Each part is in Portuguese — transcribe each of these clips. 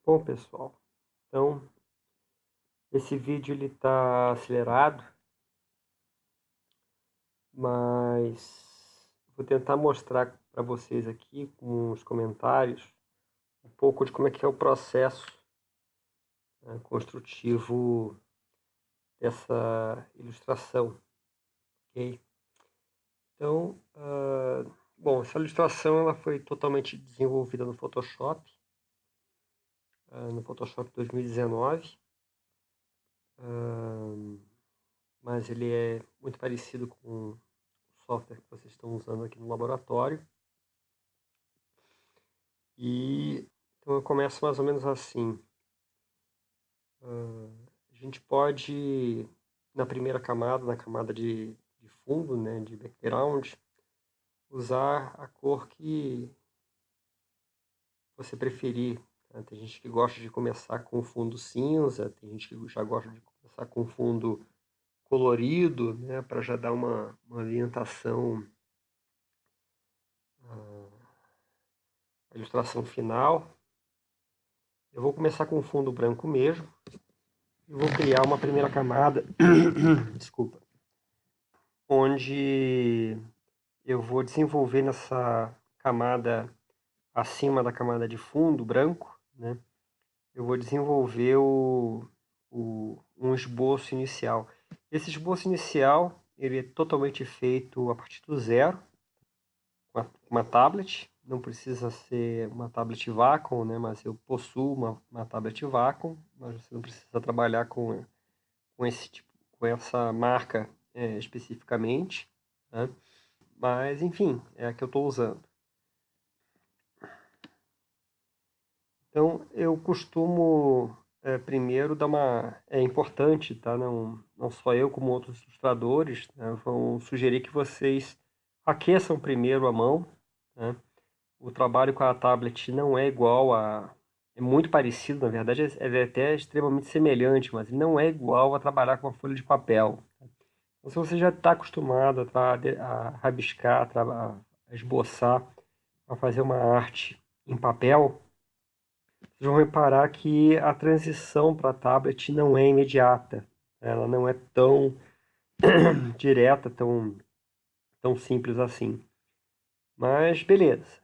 Bom, pessoal, então esse vídeo ele tá acelerado, mas vou tentar mostrar para vocês aqui com os comentários um pouco de como é que é o processo, construtivo dessa ilustração, ok? Então, bom, essa ilustração ela foi totalmente desenvolvida no Photoshop 2019. Mas ele é muito parecido com o software que vocês estão usando aqui no laboratório. E então eu começo mais ou menos assim. A gente pode, na primeira camada, na camada de fundo, né, de background, usar a cor que você preferir. Tá? Tem gente que gosta de começar com fundo cinza, tem gente que já gosta de começar com fundo colorido, né, para já dar uma orientação à ilustração final. Eu vou começar com fundo branco mesmo e vou criar uma primeira camada, desculpa, onde eu vou desenvolver nessa camada acima da camada de fundo branco, né? Eu vou desenvolver um esboço inicial. Esse esboço inicial ele é totalmente feito a partir do zero, com uma tablet. Não precisa ser uma tablet Wacom, né? Mas eu possuo uma tablet Wacom, mas você não precisa trabalhar com esse tipo, com essa marca especificamente, né? Mas enfim, é a que eu estou usando. Então eu costumo primeiro dar uma... É importante, tá? Não só eu, como outros ilustradores, né, vão sugerir que vocês aqueçam primeiro a mão, né? O trabalho com a tablet não é igual a... É muito parecido, na verdade, é até extremamente semelhante, mas não é igual a trabalhar com uma folha de papel. Então, se você já está acostumado a rabiscar, a esboçar, a fazer uma arte em papel, vocês vão reparar que a transição para a tablet não é imediata. Ela não é tão direta, tão simples assim. Mas beleza.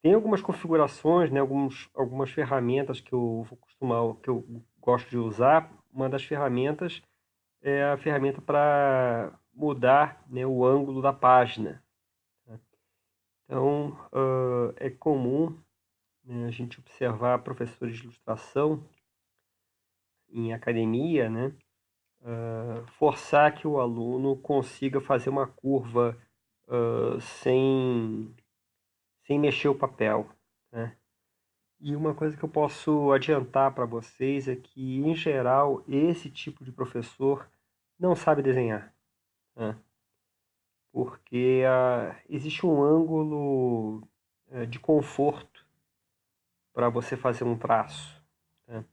Tem algumas configurações, né, algumas ferramentas que que eu gosto de usar. Uma das ferramentas é a ferramenta para mudar, né, o ângulo da página. Então, é comum, né, a gente observar professores de ilustração em academia, né, forçar que o aluno consiga fazer uma curva sem mexer o papel, né? E uma coisa que eu posso adiantar para vocês é que, em geral, esse tipo de professor não sabe desenhar, né? Porque existe um ângulo de conforto para você fazer um traço, né?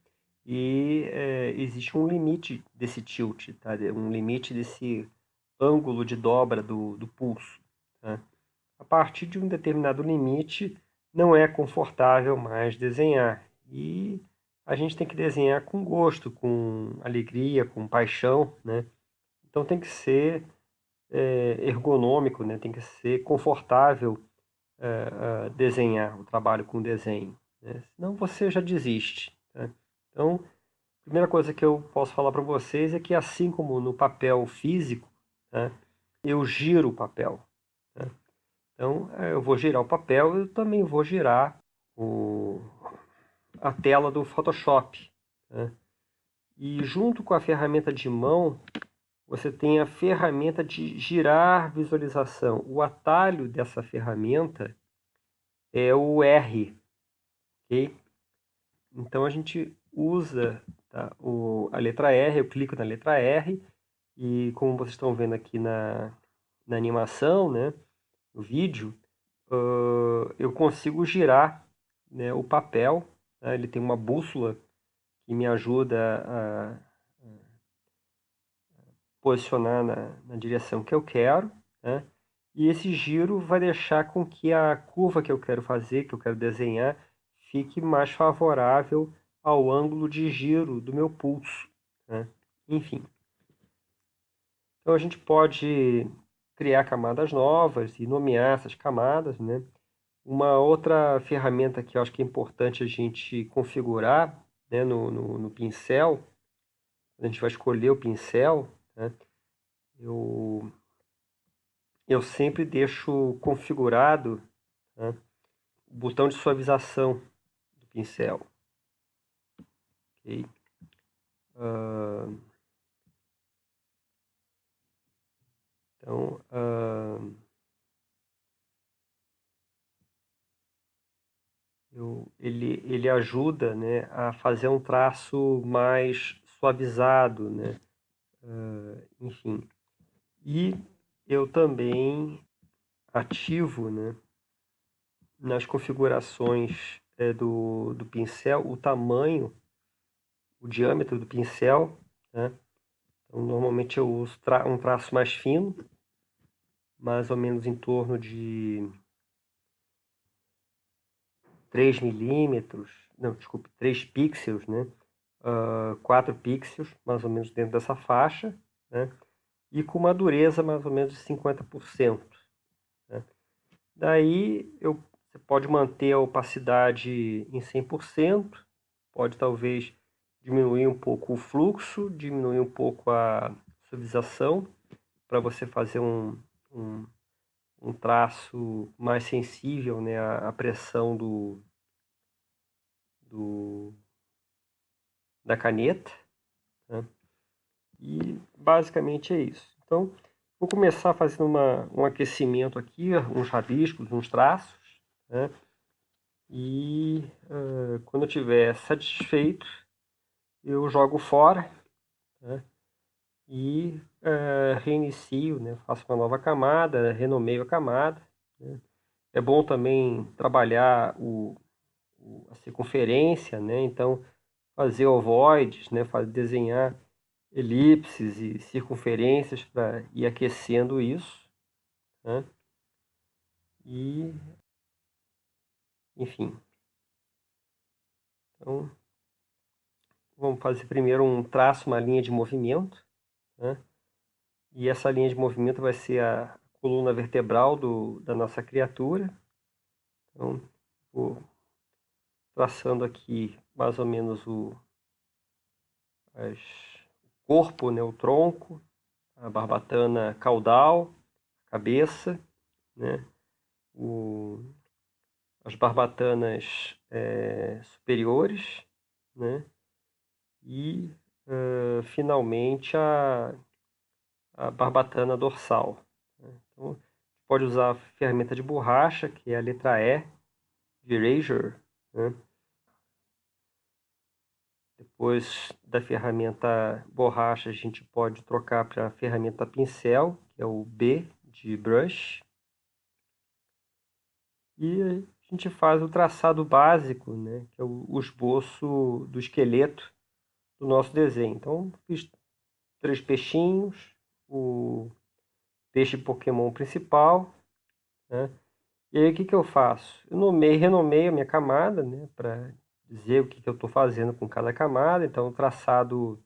E existe um limite desse tilt, tá? Um limite desse ângulo de dobra do pulso, tá? A partir de um determinado limite, não é confortável mais desenhar. E a gente tem que desenhar com gosto, com alegria, com paixão, né? Então tem que ser ergonômico, né? Tem que ser confortável desenhar, o trabalho com desenho, né? Senão você já desiste, né? Então, a primeira coisa que eu posso falar para vocês é que, assim como no papel físico, né, eu giro o papel, né? Então, eu vou girar o papel, eu também vou girar a tela do Photoshop, né? E junto com a ferramenta de mão, você tem a ferramenta de girar visualização. O atalho dessa ferramenta é o R, ok? Então a gente usa, tá, a letra R, eu clico na letra R e, como vocês estão vendo aqui na animação, né, no vídeo, eu consigo girar, né, o papel, né? Ele tem uma bússola que me ajuda a posicionar na direção que eu quero, né? E esse giro vai deixar com que a curva que eu quero fazer, que eu quero desenhar, fique mais favorável ao ângulo de giro do meu pulso, né? Enfim. Então a gente pode criar camadas novas e nomear essas camadas, né? Uma outra ferramenta que eu acho que é importante a gente configurar, né, no pincel, a gente vai escolher o pincel, né? Eu sempre deixo configurado, né, o botão de suavização do pincel. Okay? Então, ele ajuda, né, a fazer um traço mais suavizado, né? Enfim. E eu também ativo, né, nas configurações do pincel o tamanho, o diâmetro do pincel, né? Então, normalmente eu uso um traço mais fino, mais ou menos em torno de 3 milímetros, não, desculpe, 3 pixels, né? 4 pixels, mais ou menos dentro dessa faixa, né? E com uma dureza mais ou menos de 50%. Né? Daí você pode manter a opacidade em 100%, pode talvez diminuir um pouco o fluxo, diminuir um pouco a suavização, para você fazer um traço mais sensível, né, à pressão da caneta, né? E basicamente é isso. Então, vou começar fazendo um aquecimento aqui, uns rabiscos, uns traços, né? E quando eu estiver satisfeito, eu jogo fora, né? E reinicio, né? Faço uma nova camada, renomeio a camada, né? É bom também trabalhar a circunferência, né? Então, fazer ovoides, né? Desenhar elipses e circunferências para ir aquecendo isso, né? E, enfim. Então, vamos fazer primeiro um traço, uma linha de movimento, né? E essa linha de movimento vai ser a coluna vertebral da nossa criatura. Então, vou traçando aqui mais ou menos o corpo, né? O tronco, a barbatana caudal, cabeça, né? As barbatanas superiores, né? E finalmente a barbatana dorsal, né? Então, pode usar a ferramenta de borracha, que é a letra E, de Erasure, né? Depois da ferramenta borracha, a gente pode trocar para a ferramenta pincel, que é o B, de Brush. E a gente faz o traçado básico, né, que é o esboço do esqueleto do nosso desenho. Então, fiz 3 peixinhos, o peixe Pokémon principal, né? E aí o que eu faço? Eu renomeio a minha camada, né, para dizer o que eu estou fazendo com cada camada. Então, o traçado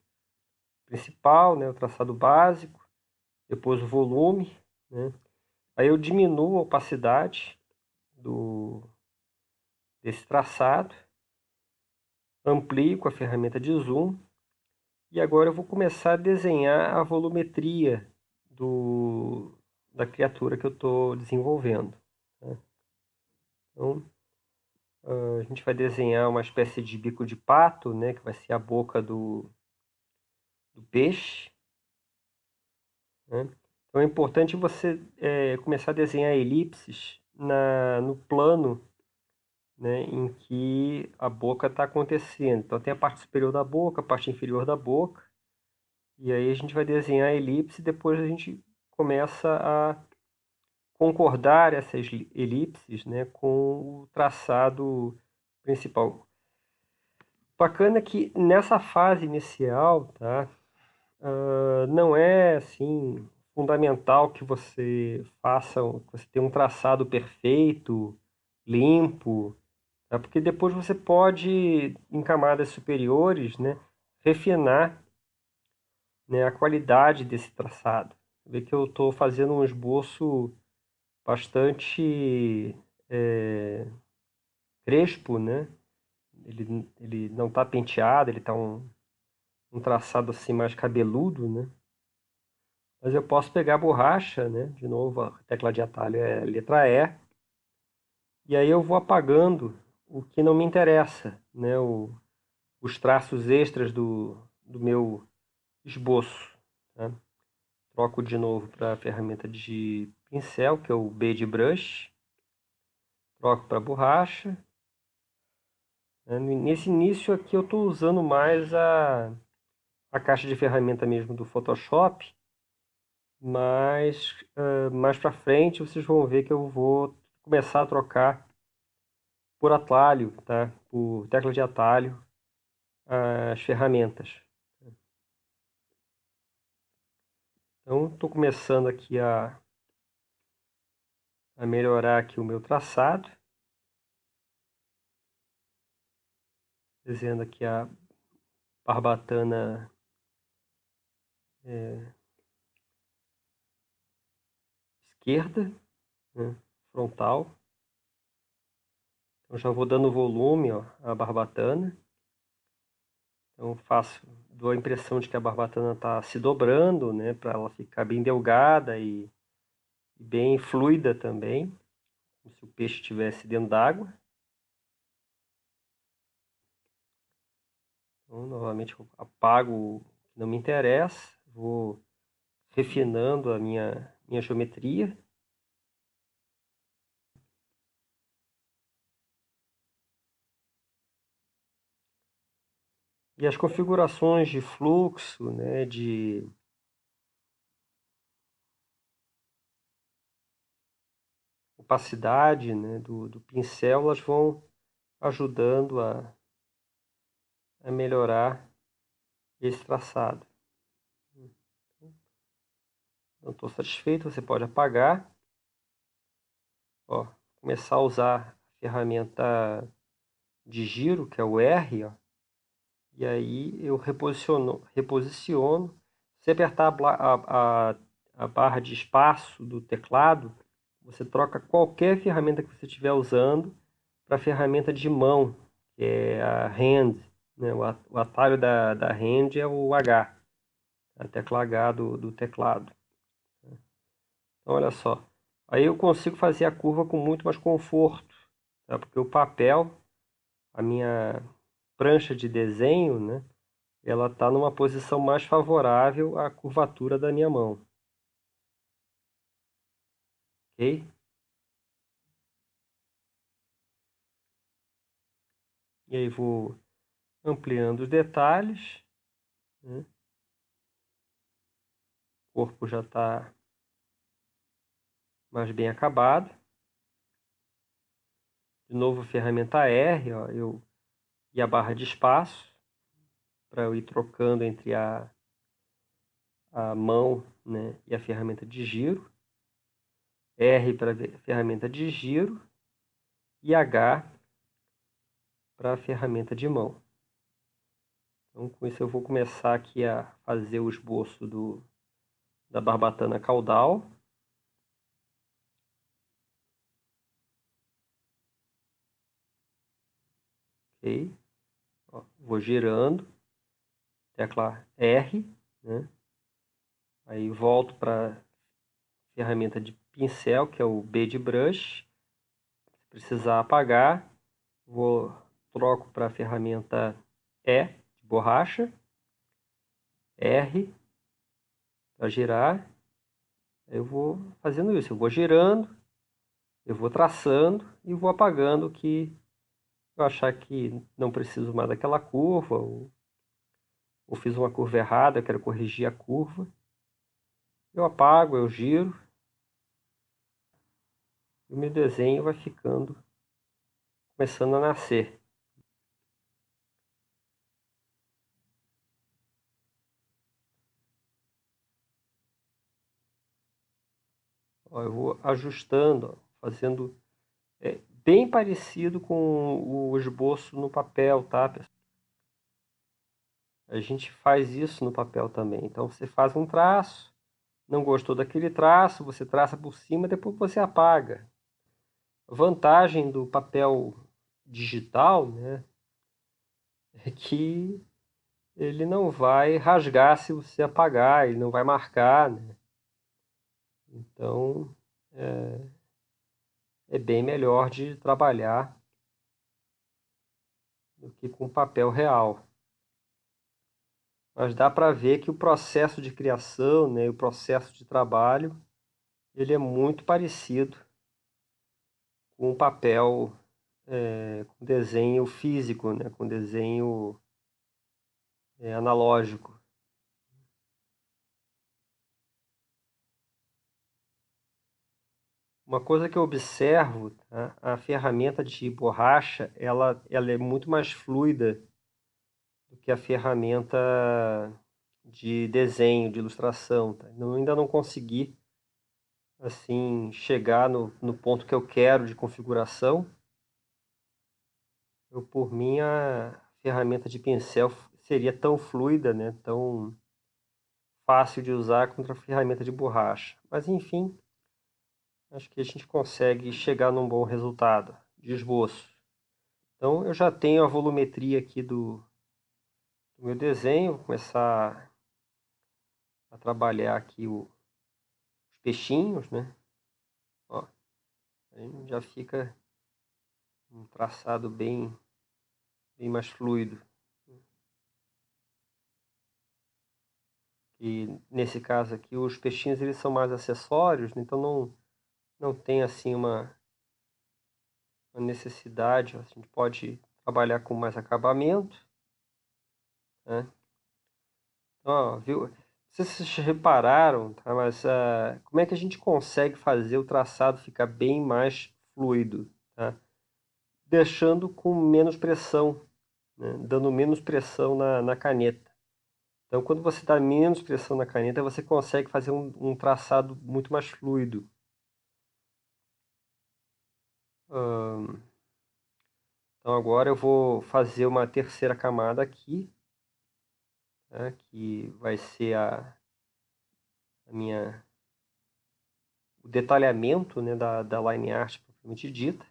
principal, né, o traçado básico, depois o volume, né? Aí eu diminuo a opacidade desse traçado, amplio com a ferramenta de zoom e agora eu vou começar a desenhar a volumetria da criatura que eu estou desenvolvendo, né? Então, a gente vai desenhar uma espécie de bico de pato, né, que vai ser a boca do peixe, né? Então é importante você começar a desenhar elipses no plano, né, em que a boca está acontecendo. Então tem a parte superior da boca, a parte inferior da boca, e aí a gente vai desenhar a elipse e depois a gente começa a concordar essas elipses, né, com o traçado principal. Bacana que nessa fase inicial, tá, não é assim fundamental que você tenha um traçado perfeito, limpo, tá? Porque depois você pode, em camadas superiores, né, refinar, né, a qualidade desse traçado. Vê que eu estou fazendo um esboço bastante crespo, né? Ele não está penteado, ele está um traçado assim mais cabeludo, né? Mas eu posso pegar a borracha, né? De novo, a tecla de atalho é a letra E. E aí eu vou apagando o que não me interessa, né? Os traços extras do meu esboço, tá? Troco de novo para a ferramenta de pincel, que é o B de brush. Troco para borracha. Nesse início aqui eu estou usando mais a caixa de ferramenta mesmo do Photoshop, mas mais para frente vocês vão ver que eu vou começar a trocar por atalho, tá? Por tecla de atalho, as ferramentas. Então estou começando aqui a melhorar aqui o meu traçado, desenhando aqui a barbatana esquerda, né? Frontal. Então já vou dando volume, ó, à barbatana. Então dou a impressão de que a barbatana está se dobrando, né, para ela ficar bem delgada e bem fluida também, como se o peixe estivesse dentro d'água. Então, novamente, eu apago o que não me interessa, vou refinando a minha geometria. E as configurações de fluxo, né, de opacidade, né, do pincel, elas vão ajudando a melhorar esse traçado. Não estou satisfeito, você pode apagar. Ó, começar a usar a ferramenta de giro, que é o R, ó, e aí eu reposiciono. Se apertar a barra de espaço do teclado, você troca qualquer ferramenta que você estiver usando para a ferramenta de mão, que é a Hand, né? O atalho da Hand é o H, a tecla H do teclado. Então, olha só. Aí eu consigo fazer a curva com muito mais conforto, tá? Porque o papel, a minha prancha de desenho, né, ela está numa posição mais favorável à curvatura da minha mão. Ok? E aí vou ampliando os detalhes, né? O corpo já está mais bem acabado. De novo, a ferramenta R, ó, e a barra de espaço, para eu ir trocando entre a mão, né, e a ferramenta de giro. R para a ferramenta de giro e H para a ferramenta de mão. Então, com isso eu vou começar aqui a fazer o esboço da barbatana caudal. Ok? Ó, vou girando, tecla R, né? Aí volto para a ferramenta de pincel, que é o B de brush. Se precisar apagar, troco para a ferramenta E de borracha, R para girar. Eu vou fazendo isso, eu vou girando, eu vou traçando e vou apagando o que eu achar que não preciso mais daquela curva, ou fiz uma curva errada, eu quero corrigir a curva. Eu apago, eu giro, e o meu desenho vai ficando, começando a nascer. Ó, eu vou ajustando, ó, fazendo bem parecido com o esboço no papel, tá, pessoal? A gente faz isso no papel também. Então você faz um traço, não gostou daquele traço, você traça por cima, depois você apaga. A vantagem do papel digital, né, é que ele não vai rasgar se você apagar, ele não vai marcar, né? Então é bem melhor de trabalhar do que com papel real. Mas dá para ver que o processo de criação, né, o processo de trabalho, ele é muito parecido com o papel, com desenho físico, né, com desenho analógico. Uma coisa que eu observo, tá, a ferramenta de borracha, ela é muito mais fluida do que a ferramenta de desenho, de ilustração. Tá? Eu ainda não consegui assim chegar no ponto que eu quero de configuração. Eu, por mim, a ferramenta de pincel seria tão fluida, né, tão fácil de usar quanto a ferramenta de borracha. Mas, enfim, acho que a gente consegue chegar num bom resultado de esboço. Então, eu já tenho a volumetria aqui do meu desenho. Vou começar a trabalhar aqui os peixinhos, né? Ó, aí já fica um traçado bem mais fluido. E nesse caso aqui, os peixinhos eles são mais acessórios, né? Então não tem assim uma necessidade. A gente pode trabalhar com mais acabamento, né? Ó, viu? Não sei se vocês repararam, tá? Mas como é que a gente consegue fazer o traçado ficar bem mais fluido, tá? Deixando com menos pressão, né? Dando menos pressão na caneta. Então, quando você dá menos pressão na caneta, você consegue fazer um traçado muito mais fluido. Então, agora eu vou fazer uma terceira camada aqui, né, que vai ser o detalhamento, né, da line art propriamente dita.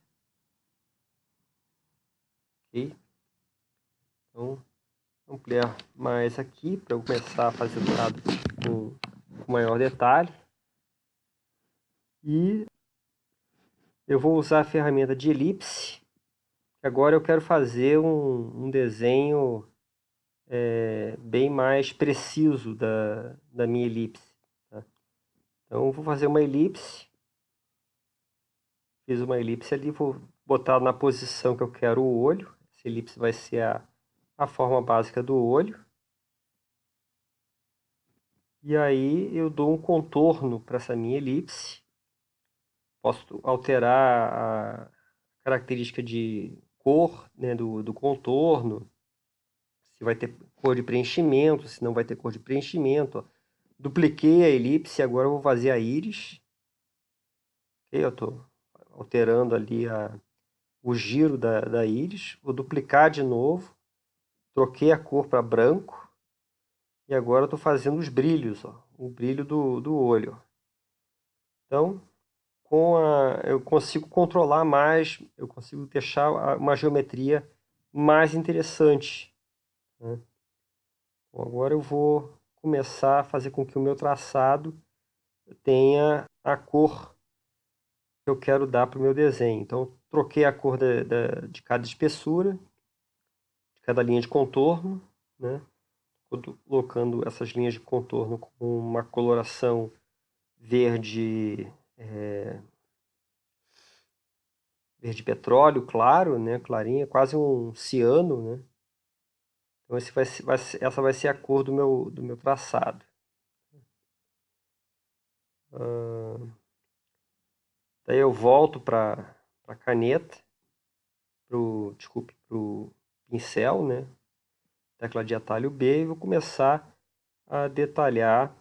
Ok? Então, ampliar mais aqui para eu começar a fazer o lado com maior detalhe. E eu vou usar a ferramenta de elipse. Agora eu quero fazer um desenho bem mais preciso da minha elipse. Tá? Então eu vou fazer uma elipse. Fiz uma elipse ali, vou botar na posição que eu quero o olho. Essa elipse vai ser a forma básica do olho. E aí eu dou um contorno para essa minha elipse. Posso alterar a característica de cor, né, do contorno. Se vai ter cor de preenchimento, se não vai ter cor de preenchimento. Ó. Dupliquei a elipse, agora eu vou fazer a íris. Okay, eu estou alterando ali o giro da íris. Vou duplicar de novo. Troquei a cor para branco. E agora eu estou fazendo os brilhos, ó, o brilho do olho. Então, eu consigo controlar mais, eu consigo deixar uma geometria mais interessante. Né? Bom, agora eu vou começar a fazer com que o meu traçado tenha a cor que eu quero dar para o meu desenho. Então, troquei a cor de cada espessura, de cada linha de contorno, né? Colocando essas linhas de contorno com uma coloração verde, verde petróleo, claro, né? Clarinha, quase um ciano, né? Então essa vai ser a cor do meu traçado. Daí eu volto para a caneta, para o pincel, né? Tecla de atalho B, e vou começar a detalhar,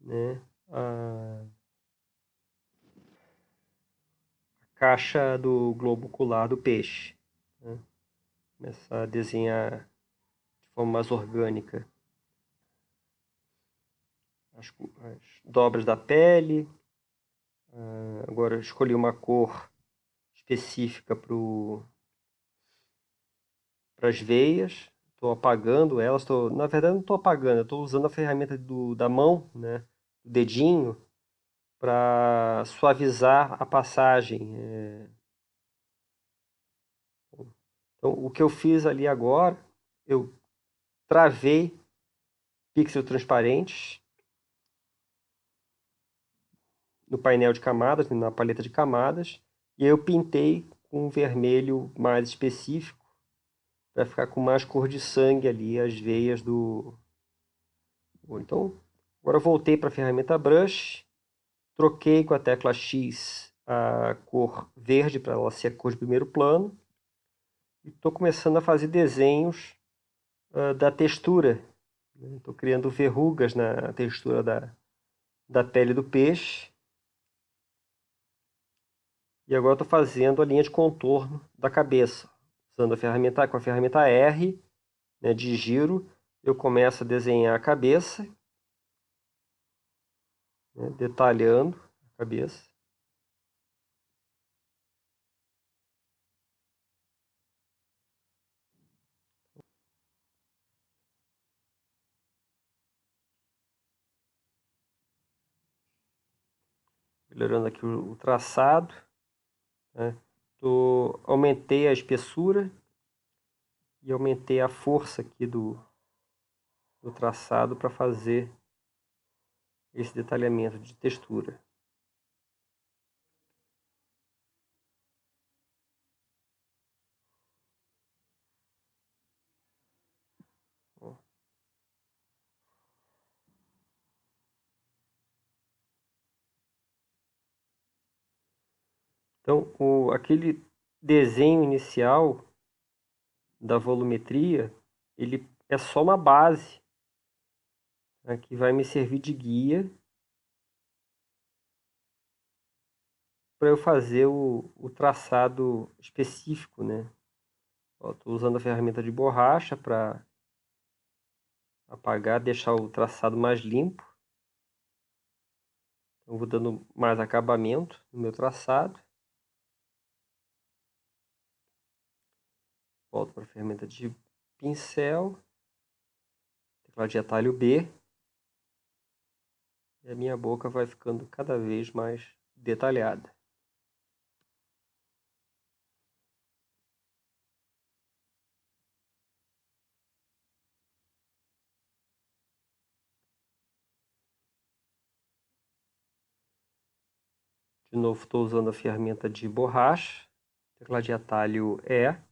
né, a caixa do globo ocular do peixe, né? Começar a desenhar de forma mais orgânica as dobras da pele. Agora eu escolhi uma cor específica para as veias. Estou apagando elas. Na verdade, não estou apagando, estou usando a ferramenta da mão, né, do dedinho, para suavizar a passagem. Então, o que eu fiz ali agora, eu travei pixels transparentes no painel de camadas, na paleta de camadas, e eu pintei com um vermelho mais específico para ficar com mais cor de sangue ali as veias do. Então, agora eu voltei para a ferramenta Brush, troquei com a tecla X a cor verde para ela ser a cor de primeiro plano, e estou começando a fazer desenhos da textura. Estou criando verrugas na textura da pele do peixe. E agora estou fazendo a linha de contorno da cabeça. Usando com a ferramenta R, né, de giro, eu começo a desenhar a cabeça, né, detalhando a cabeça. Melhorando aqui o traçado. Né? Aumentei a espessura e aumentei a força aqui do traçado para fazer esse detalhamento de textura. Então, aquele desenho inicial da volumetria, ele é só uma base, né, que vai me servir de guia para eu fazer o traçado específico, né? Estou usando a ferramenta de borracha para apagar, deixar o traçado mais limpo. Então, vou dando mais acabamento no meu traçado. Volto para a ferramenta de pincel, teclado de atalho B. E a minha boca vai ficando cada vez mais detalhada. De novo, estou usando a ferramenta de borracha, teclado de atalho E.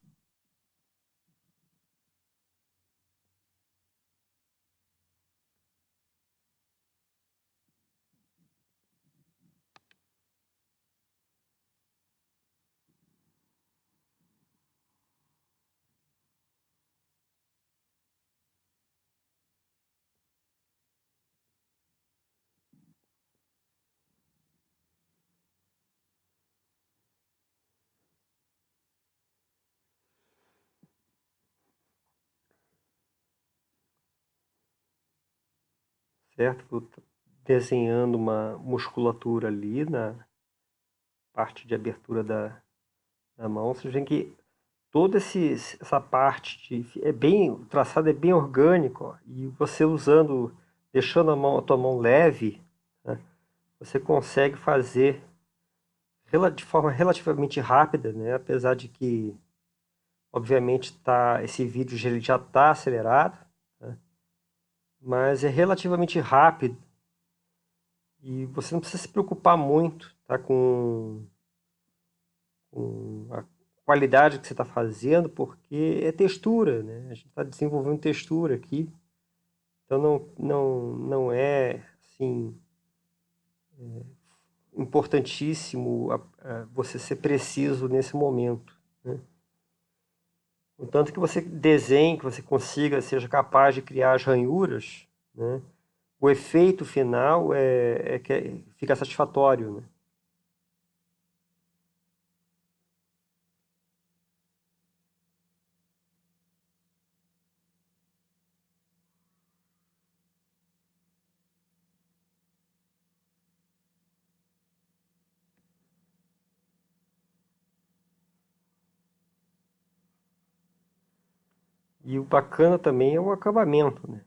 Certo? Vou desenhando uma musculatura ali na parte de abertura da mão. Vocês veem que toda essa parte o traçado é bem orgânico, ó, e você usando, deixando a tua mão leve, né, você consegue fazer de forma relativamente rápida, né, apesar de que, obviamente, esse vídeo ele já está acelerado, né, mas é relativamente rápido e você não precisa se preocupar muito, tá, com a qualidade que você está fazendo, porque é textura, né? A gente está desenvolvendo textura aqui. Então não é assim importantíssimo você ser preciso nesse momento, né? Contanto que você desenhe, que você consiga, seja capaz de criar as ranhuras, né? O efeito final fica satisfatório, né? E o bacana também é o acabamento, né?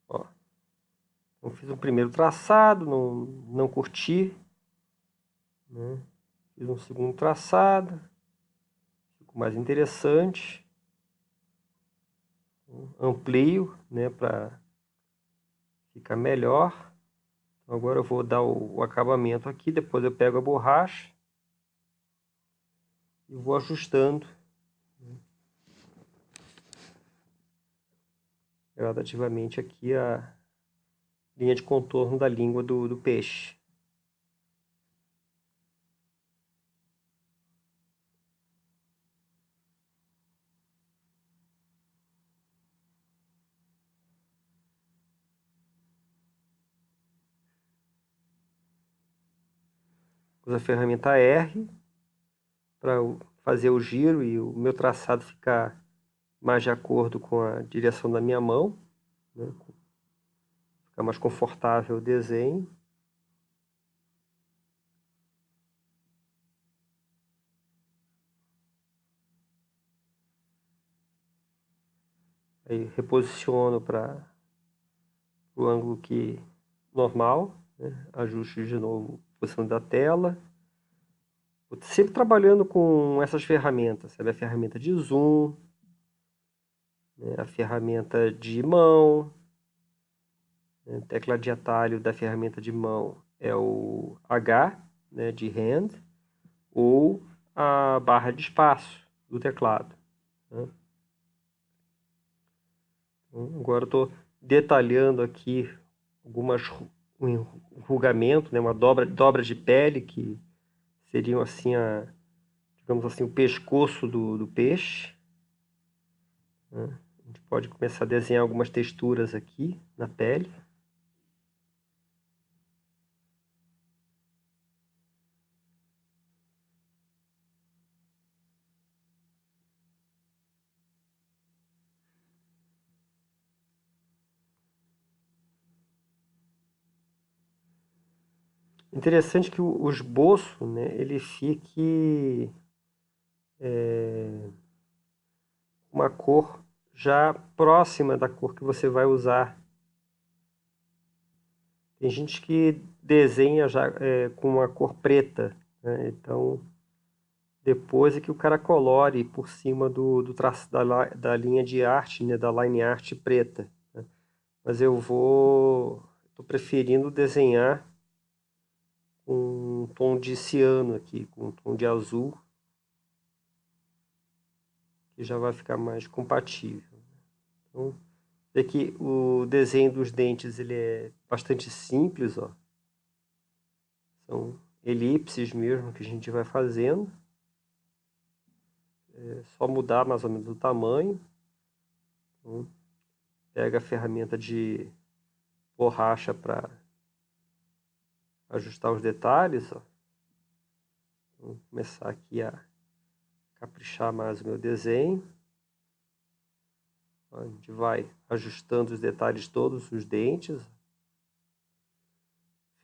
Ó, eu fiz um primeiro traçado, não curti, né? Fiz um segundo traçado, ficou mais interessante. Amplio, né, para ficar melhor. Então, agora eu vou dar o acabamento aqui, depois eu pego a borracha e vou ajustando gradativamente aqui a linha de contorno da língua do peixe. Uso a ferramenta R para fazer o giro e o meu traçado ficar mais de acordo com a direção da minha mão, né? Ficar mais confortável o desenho. Aí reposiciono para o ângulo que normal, né? Ajuste de novo a posição da tela. Sempre trabalhando com essas ferramentas, sabe? A ferramenta de zoom, né? A ferramenta de mão, né? A tecla de atalho da ferramenta de mão é o H, né? De hand, ou a barra de espaço do teclado, né? Então, agora eu estou detalhando aqui um enrugamento, né? Uma dobra de pele que seriam assim digamos assim, o pescoço do peixe, né? A gente pode começar a desenhar algumas texturas aqui na pele. Interessante que o esboço, né, ele fique uma cor já próxima da cor que você vai usar. Tem gente que desenha já com uma cor preta, né? Então depois é que o cara colore por cima do traço da linha de arte, né, da line art preta, né? Mas estou preferindo desenhar com um tom de ciano aqui, com um tom de azul, que já vai ficar mais compatível. Então, vê que o desenho dos dentes ele é bastante simples, ó. São elipses mesmo que a gente vai fazendo. É só mudar mais ou menos o tamanho. Então, pega a ferramenta de borracha para ajustar os detalhes, ó. Vou começar aqui a caprichar mais o meu desenho. A gente vai ajustando os detalhes todos, os dentes,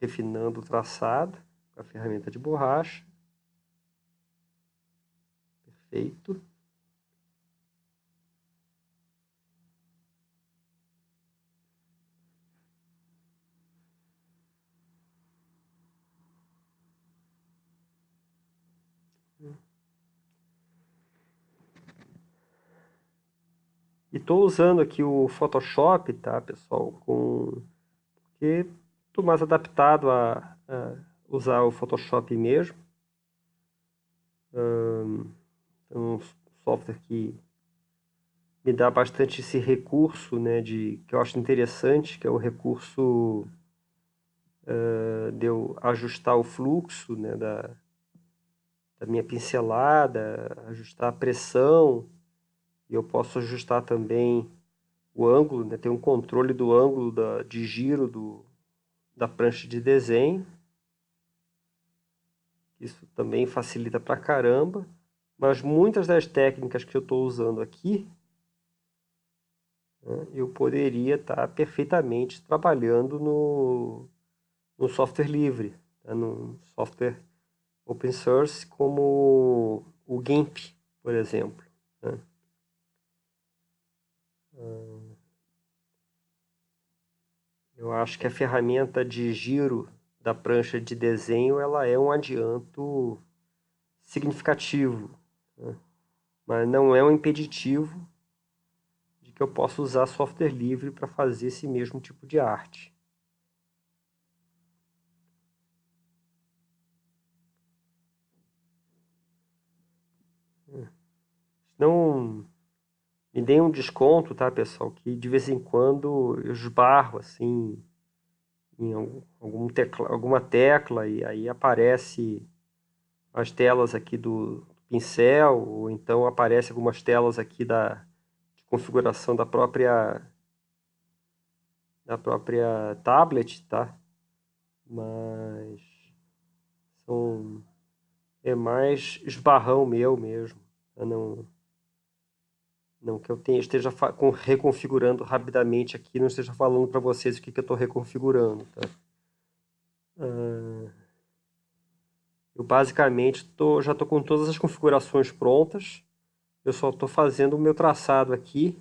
refinando o traçado com a ferramenta de borracha. Perfeito. E estou usando aqui o Photoshop, tá, pessoal? Porque estou mais adaptado a usar o Photoshop mesmo. É um software que me dá bastante esse recurso, né, que eu acho interessante, que é o recurso de eu ajustar o fluxo, né, da minha pincelada, ajustar a pressão, e eu posso ajustar também o ângulo, né, ter um controle do ângulo de giro da prancha de desenho. Isso também facilita pra caramba, mas muitas das técnicas que eu estou usando aqui, né, eu poderia estar perfeitamente trabalhando no software livre, tá? No software open source como o GIMP, por exemplo, né? Eu acho que a ferramenta de giro da prancha de desenho ela é um adianto significativo, né? Mas não é um impeditivo de que eu possa usar software livre para fazer esse mesmo tipo de arte. Não me deem um desconto, tá, pessoal? Que de vez em quando eu esbarro assim em alguma tecla e aí aparece as telas aqui do pincel, ou então aparece algumas telas aqui de configuração da própria tablet, tá? Mas são, é mais esbarrão meu mesmo. Não que eu esteja reconfigurando rapidamente aqui, não esteja falando para vocês o que eu estou reconfigurando, tá? Eu basicamente já estou com todas as configurações prontas. Eu só estou fazendo o meu traçado aqui.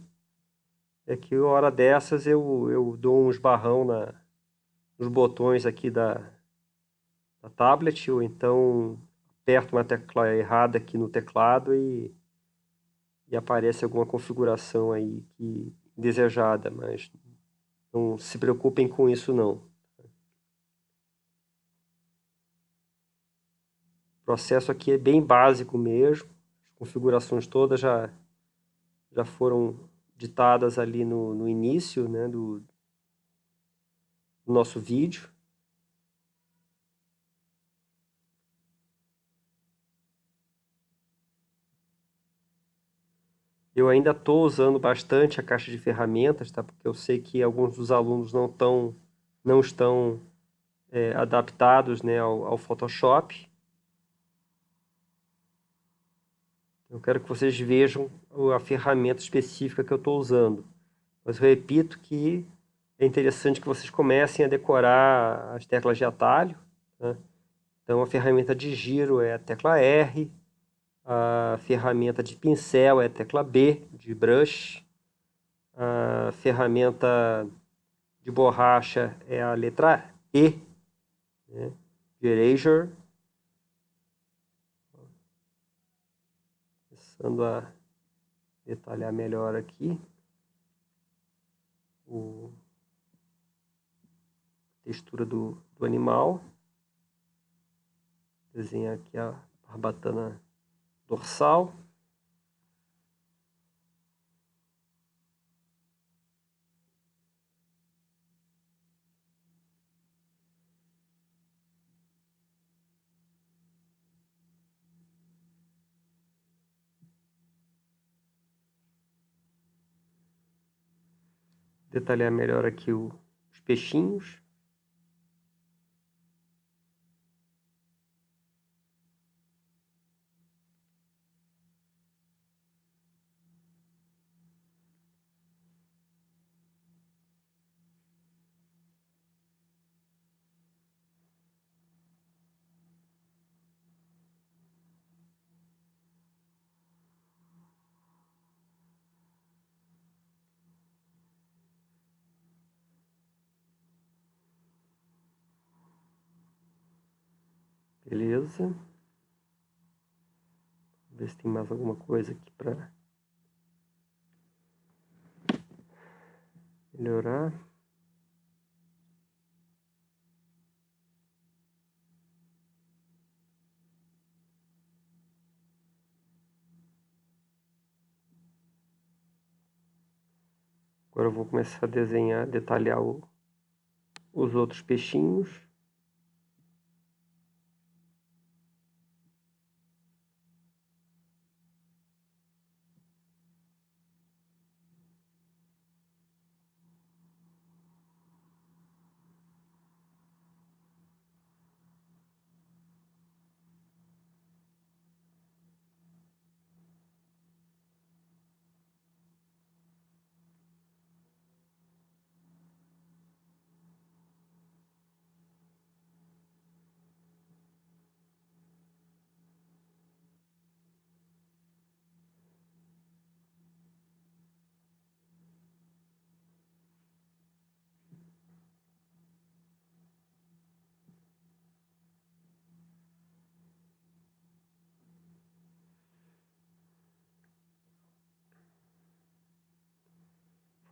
É que hora dessas eu dou um esbarrão nos botões aqui da tablet, ou então aperto uma tecla errada aqui no teclado e aparece alguma configuração aí desejada, mas não se preocupem com isso não. O processo aqui é bem básico mesmo, as configurações todas já foram ditadas ali no início, né, do nosso vídeo. Eu ainda estou usando bastante a caixa de ferramentas, tá? Porque eu sei que alguns dos alunos não estão adaptados, né, ao Photoshop. Eu quero que vocês vejam a ferramenta específica que eu estou usando. Mas eu repito que é interessante que vocês comecem a decorar as teclas de atalho, tá? Então, a ferramenta de giro é a tecla R, a ferramenta de pincel é a tecla B, de brush, a ferramenta de borracha é a letra E, né, de erasure. Começando a detalhar melhor aqui a textura do animal. Desenhar aqui a barbatana dorsal. Detalhar melhor aqui os peixinhos. Beleza. Ver se tem mais alguma coisa aqui para melhorar. Agora eu vou começar a desenhar, detalhar os outros peixinhos.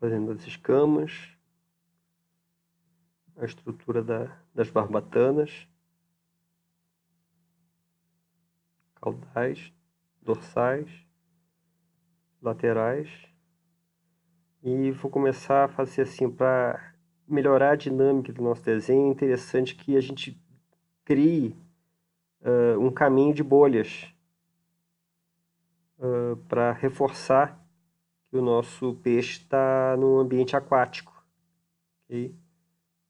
fazendo as escamas, a estrutura das barbatanas, caudais, dorsais, laterais. E vou começar a fazer assim para melhorar a dinâmica do nosso desenho. É interessante que a gente crie um caminho de bolhas para reforçar que o nosso peixe está num ambiente aquático. Okay?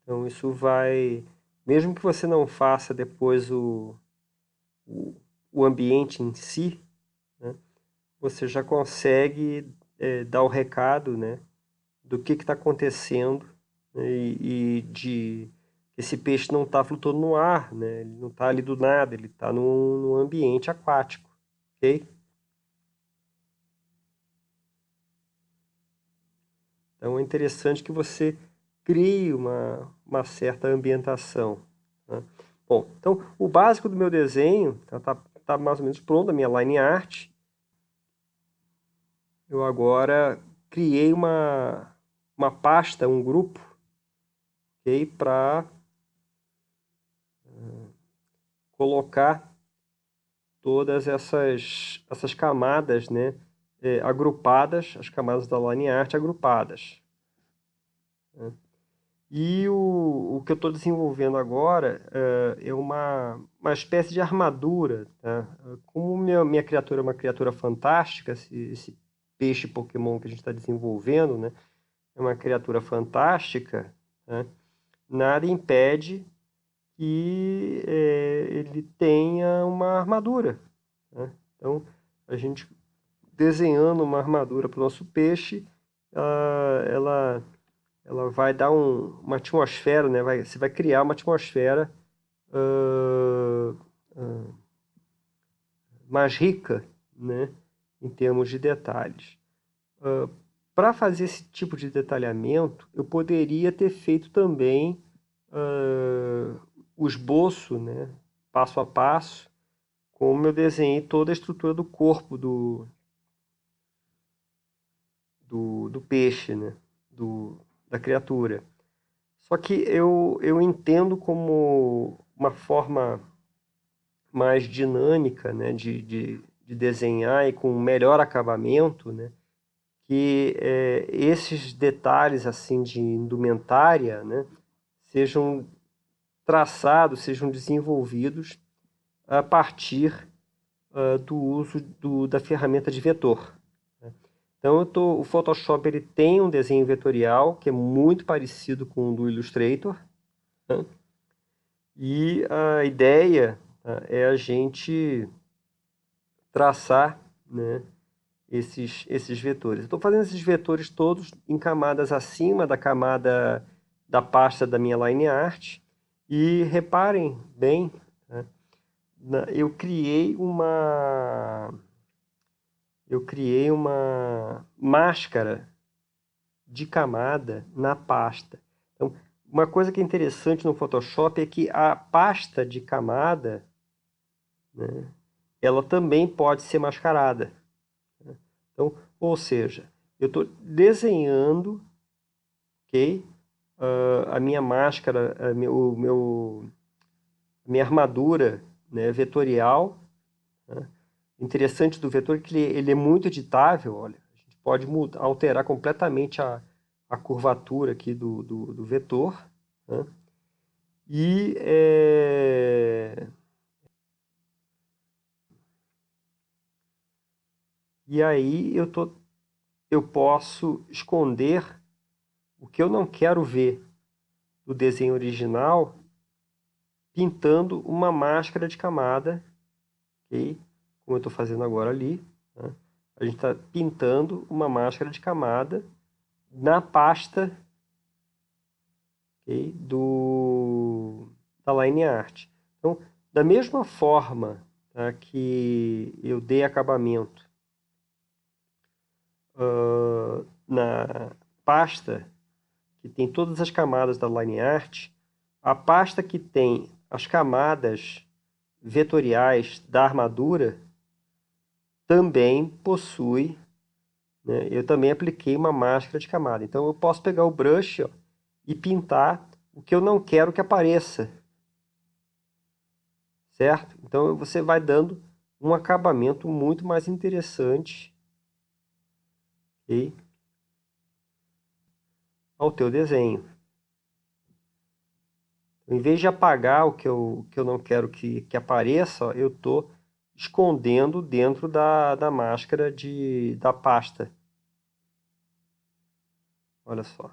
Então isso vai, mesmo que você não faça depois o ambiente em si, né, você já consegue dar o recado, né, do que está acontecendo, né, e de esse peixe não está flutuando no ar, né, ele não está ali do nada, ele está num ambiente aquático, ok? Então é interessante que você crie uma certa ambientação, né? Bom, então o básico do meu desenho tá mais ou menos pronto, a minha line art. Eu agora criei uma pasta, um grupo, ok, para colocar todas essas camadas, né, agrupadas, as camadas da line art agrupadas, né? E o que eu estou desenvolvendo agora é uma espécie de armadura, tá? Como minha criatura é uma criatura fantástica, esse peixe Pokémon que a gente está desenvolvendo, né, é uma criatura fantástica, né? Nada impede que ele tenha uma armadura, né? Então, a gente desenhando uma armadura para o nosso peixe, ela vai dar uma atmosfera, né? Você vai criar uma atmosfera uh, uh, mais rica, né? Em termos de detalhes. Para fazer esse tipo de detalhamento, eu poderia ter feito também o esboço, né? Passo a passo, como eu desenhei toda a estrutura do corpo do peixe, né? Da criatura. Só que eu entendo como uma forma mais dinâmica, né, de desenhar e com melhor acabamento, né, que esses detalhes assim de indumentária, né, sejam traçados, sejam desenvolvidos a partir do uso da ferramenta de vetor, né? Então o Photoshop ele tem um desenho vetorial que é muito parecido com o do Illustrator, né? E a ideia, tá, é a gente traçar, né, esses vetores. Estou fazendo esses vetores todos em camadas acima da camada da pasta da minha line art. E reparem bem, né, eu criei uma máscara de camada na pasta. Então, uma coisa que é interessante no Photoshop é que a pasta de camada, né, ela também pode ser mascarada, né? Então, ou seja, eu estou desenhando, ok, a minha máscara, a minha armadura, né, vetorial, né? Interessante do vetor é que ele é muito editável, olha, a gente pode alterar completamente a curvatura aqui do vetor, né? E aí eu posso esconder o que eu não quero ver do desenho original pintando uma máscara de camada, ok? Como eu estou fazendo agora ali, né? A gente está pintando uma máscara de camada na pasta, okay, da line art. Então, da mesma forma, tá, que eu dei acabamento na pasta que tem todas as camadas da line art, a pasta que tem as camadas vetoriais da armadura também possui né, eu também apliquei uma máscara de camada. Então eu posso pegar o brush, ó, e pintar o que eu não quero que apareça, certo? Então você vai dando um acabamento muito mais interessante, ok, ao teu desenho. Em vez de apagar o que eu não quero que apareça, ó, eu estou escondendo dentro da máscara da pasta. Olha só.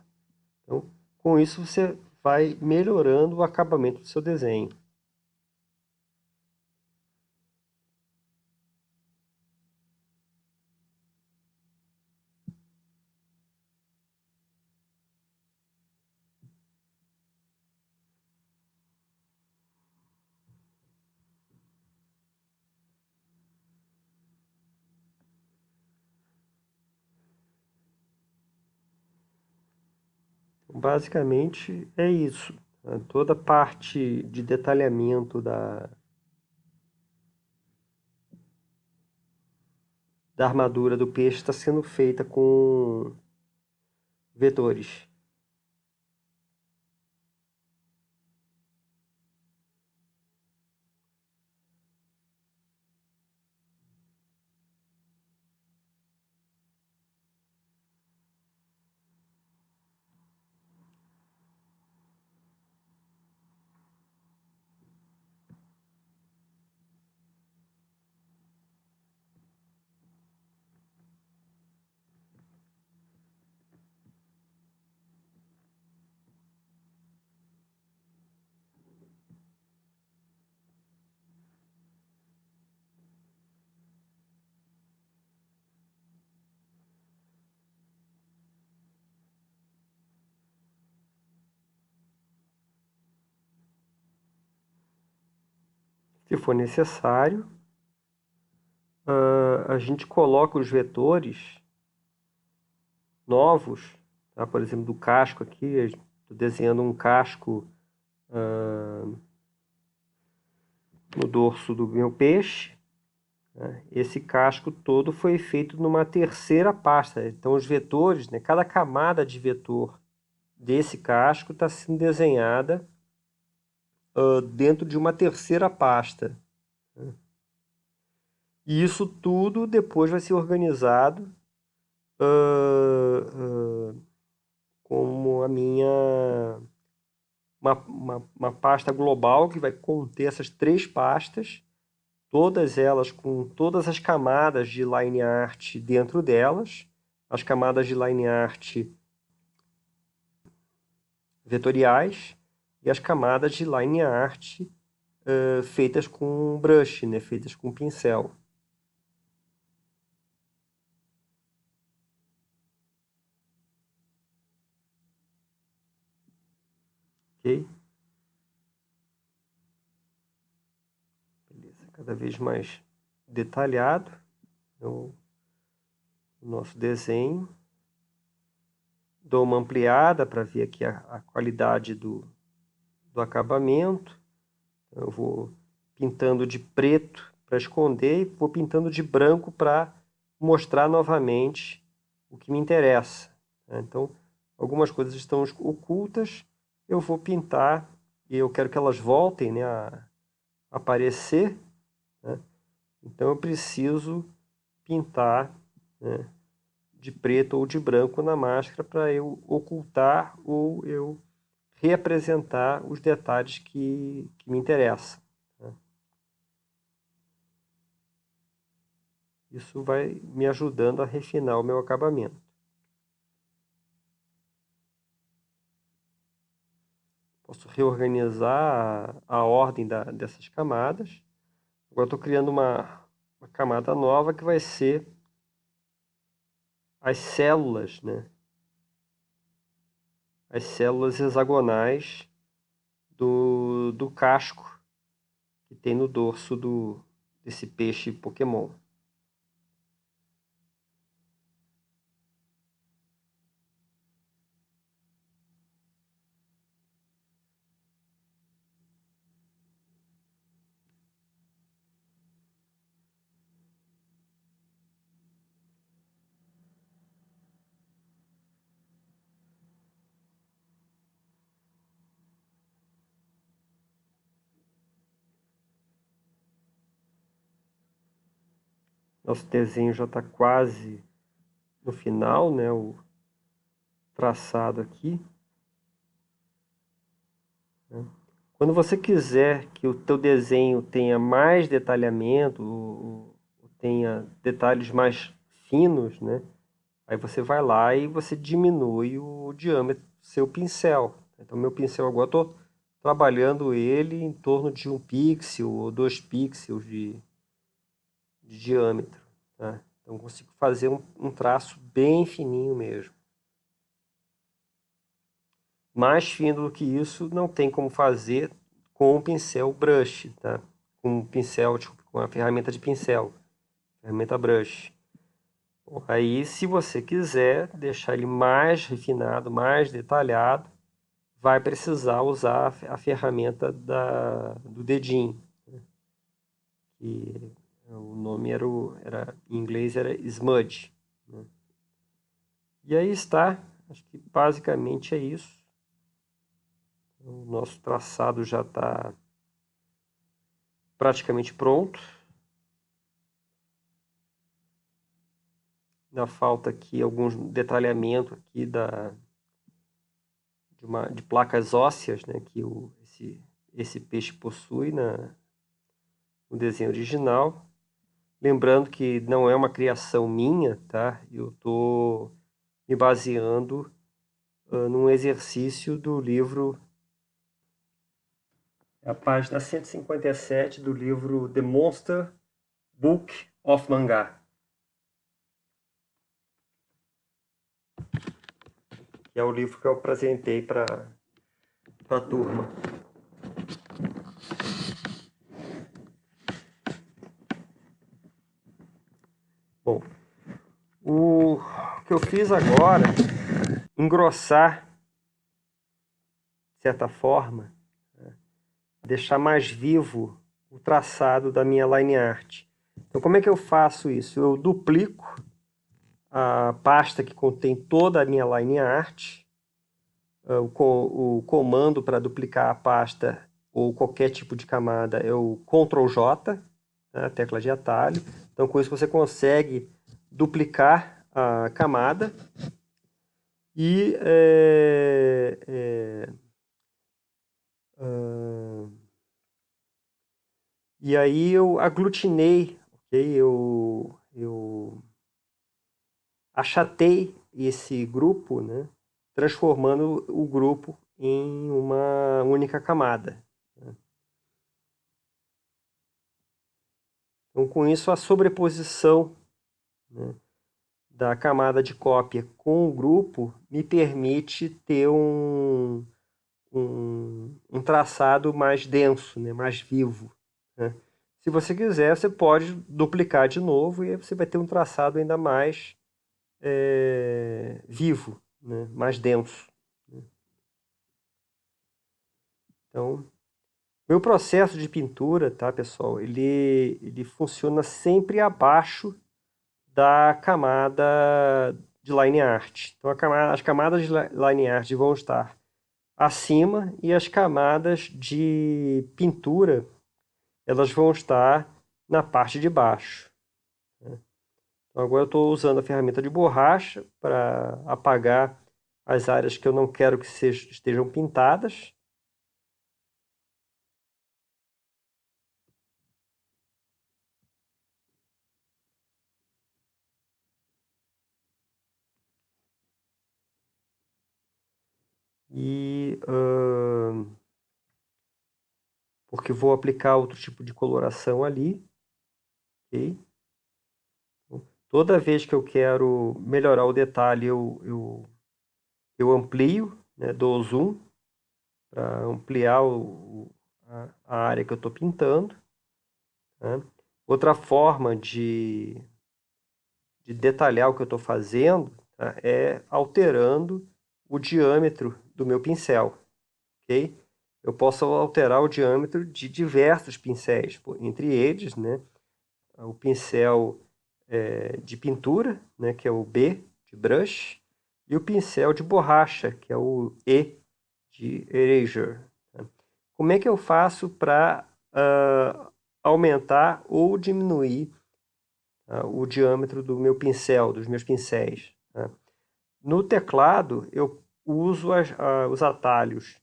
Então, com isso você vai melhorando o acabamento do seu desenho. Basicamente é isso, né? Toda a parte de detalhamento da armadura do peixe está sendo feita com vetores. Se for necessário, a gente coloca os vetores novos, tá? Por exemplo, do casco aqui, estou desenhando um casco no dorso do meu peixe, né? Esse casco todo foi feito numa terceira pasta. Então, os vetores, né, cada camada de vetor desse casco está sendo desenhada dentro de uma terceira pasta. E isso tudo depois vai ser organizado como uma pasta global que vai conter essas três pastas, todas elas com todas as camadas de line art dentro delas, as camadas de line art vetoriais e as camadas de line art feitas com brush, né, feitas com pincel. Ok? Beleza. Cada vez mais detalhado o nosso desenho. Dou uma ampliada para ver aqui a qualidade do acabamento. Eu vou pintando de preto para esconder e vou pintando de branco para mostrar novamente o que me interessa, né? Então, algumas coisas estão ocultas, eu vou pintar e eu quero que elas voltem, né, a aparecer, né? Então, eu preciso pintar, né, de preto ou de branco na máscara para eu ocultar ou eu reapresentar os detalhes que me interessam, né? Isso vai me ajudando a refinar o meu acabamento. Posso reorganizar a ordem dessas camadas. Agora estou criando uma camada nova que vai ser as células, né? As células hexagonais do casco que tem no dorso desse peixe Pokémon. Nosso desenho já está quase no final, né? O traçado aqui. Quando você quiser que o teu desenho tenha mais detalhamento, tenha detalhes mais finos, né? Aí você vai lá e você diminui o diâmetro do seu pincel. Então, meu pincel agora estou trabalhando ele em torno de 1 pixel ou 2 pixels de diâmetro. Tá? Então, consigo fazer um traço bem fininho mesmo. Mais fino do que isso, não tem como fazer com o pincel brush, tá? Com o pincel, com a ferramenta de pincel, ferramenta brush. Aí, se você quiser deixar ele mais refinado, mais detalhado, vai precisar usar a ferramenta do dedinho. Que o nome em inglês era Smudge. Né? E aí está, acho que basicamente é isso. O nosso traçado já está praticamente pronto. Ainda falta aqui alguns detalhamento aqui de placas ósseas, né, que esse peixe possui no desenho original. Lembrando que não é uma criação minha, tá? Eu estou me baseando num exercício do livro, a página 157 do livro The Monster Book of Manga, que é o livro que eu apresentei para a turma. Bom, o que eu fiz agora, engrossar, de certa forma, deixar mais vivo o traçado da minha line art. Então, como é que eu faço isso? Eu duplico a pasta que contém toda a minha line art. O comando para duplicar a pasta ou qualquer tipo de camada é o Ctrl J, né, a tecla de atalho. Então, com isso você consegue duplicar a camada e e aí eu aglutinei, okay? Eu achatei esse grupo, né? Transformando o grupo em uma única camada. Né? Então, com isso, a sobreposição, né, da camada de cópia com o grupo me permite ter um traçado mais denso, né, mais vivo. Né? Se você quiser, você pode duplicar de novo e aí você vai ter um traçado ainda mais vivo, né, mais denso. Né? Então, meu processo de pintura, tá, pessoal, ele funciona sempre abaixo da camada de line art. Então, as camadas de line art vão estar acima e as camadas de pintura elas vão estar na parte de baixo. Né? Então, agora eu estou usando a ferramenta de borracha para apagar as áreas que eu não quero que estejam pintadas. E porque vou aplicar outro tipo de coloração ali. Okay? Então, toda vez que eu quero melhorar o detalhe, eu amplio, né, dou zoom para ampliar a área que eu estou pintando. Né? Outra forma de detalhar o que eu estou fazendo, tá, é alterando o diâmetro do meu pincel. Okay? Eu posso alterar o diâmetro de diversos pincéis, entre eles, né, o pincel de pintura, né, que é o B de brush, e o pincel de borracha, que é o E de eraser. Tá? Como é que eu faço para aumentar ou diminuir o diâmetro do meu pincel, dos meus pincéis. Tá? No teclado, eu uso os atalhos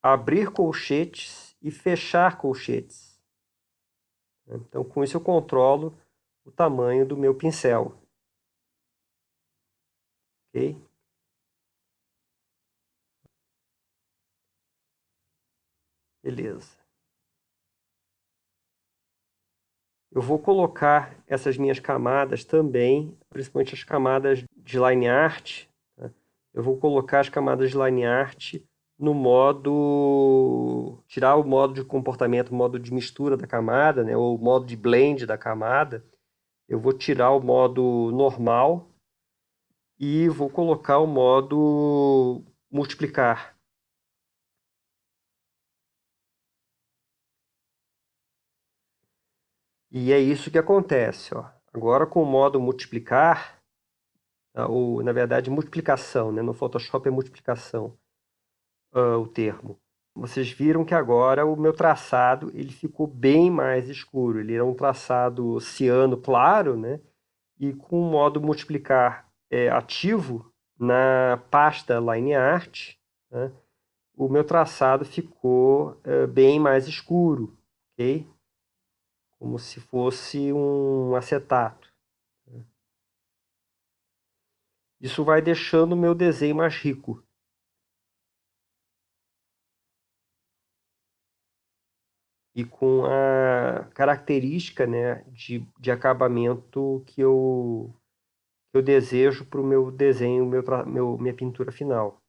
abrir colchetes e fechar colchetes. Então, com isso eu controlo o tamanho do meu pincel. Ok? Beleza. Eu vou colocar essas minhas camadas também, principalmente as camadas de line art. Tá? Eu vou colocar as camadas de line art no modo... tirar o modo de comportamento, o modo de mistura da camada, né? Ou o modo de blend da camada. Eu vou tirar o modo normal e vou colocar o modo multiplicar. E é isso que acontece, ó. Agora com o modo multiplicar, ou na verdade multiplicação, né? No Photoshop é multiplicação, o termo. Vocês viram que agora o meu traçado ele ficou bem mais escuro. Ele é um traçado ciano claro, né? E com o modo multiplicar ativo na pasta Line Art, né? O meu traçado ficou bem mais escuro, ok? Como se fosse um acetato. Isso vai deixando o meu desenho mais rico. E com a característica, né, de acabamento que eu desejo para o meu desenho, minha pintura final.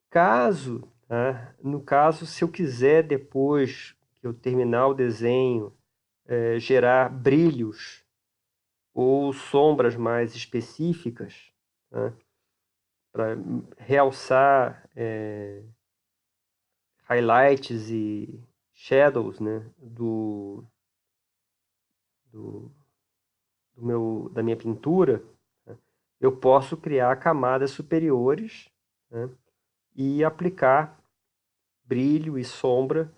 Caso, tá? No caso, se eu quiser depois que eu terminar o desenho, gerar brilhos ou sombras mais específicas, tá? Para realçar highlights e shadows, né, do, da minha pintura, né, eu posso criar camadas superiores, né, e aplicar brilho e sombra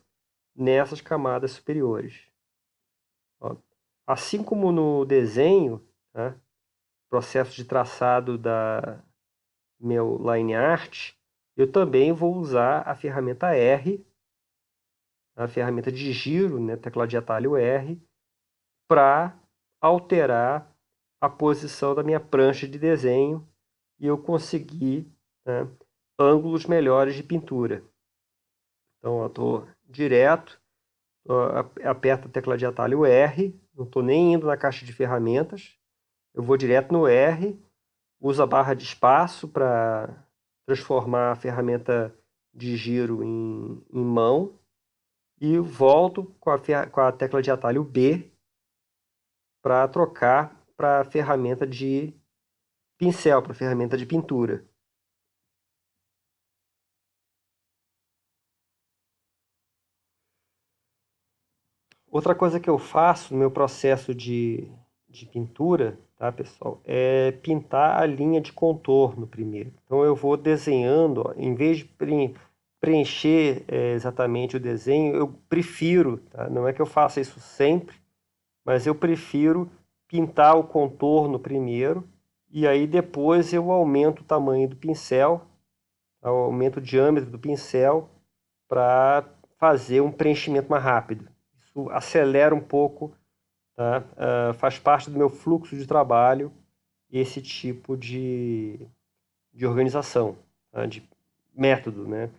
nessas camadas superiores. Ó, assim como no desenho, tá, processo de traçado da meu line art, eu também vou usar a ferramenta R, a ferramenta de giro, né, teclado de atalho R, para alterar a posição da minha prancha de desenho e eu conseguir, né, ângulos melhores de pintura. Então, eu estou direto, aperto a tecla de atalho R, não estou nem indo na caixa de ferramentas, eu vou direto no R, uso a barra de espaço para transformar a ferramenta de giro em mão e volto com a tecla de atalho B para trocar para a ferramenta de pincel, para a ferramenta de pintura. Outra coisa que eu faço no meu processo de pintura, tá, pessoal, é pintar a linha de contorno primeiro. Então eu vou desenhando, ó, em vez de preencher exatamente o desenho, eu prefiro, tá? Não é que eu faça isso sempre, mas eu prefiro pintar o contorno primeiro e aí depois eu aumento o tamanho do pincel, tá? Eu aumento o diâmetro do pincel para fazer um preenchimento mais rápido. Isso acelera um pouco, tá? Faz parte do meu fluxo de trabalho esse tipo de organização, tá? De método, né?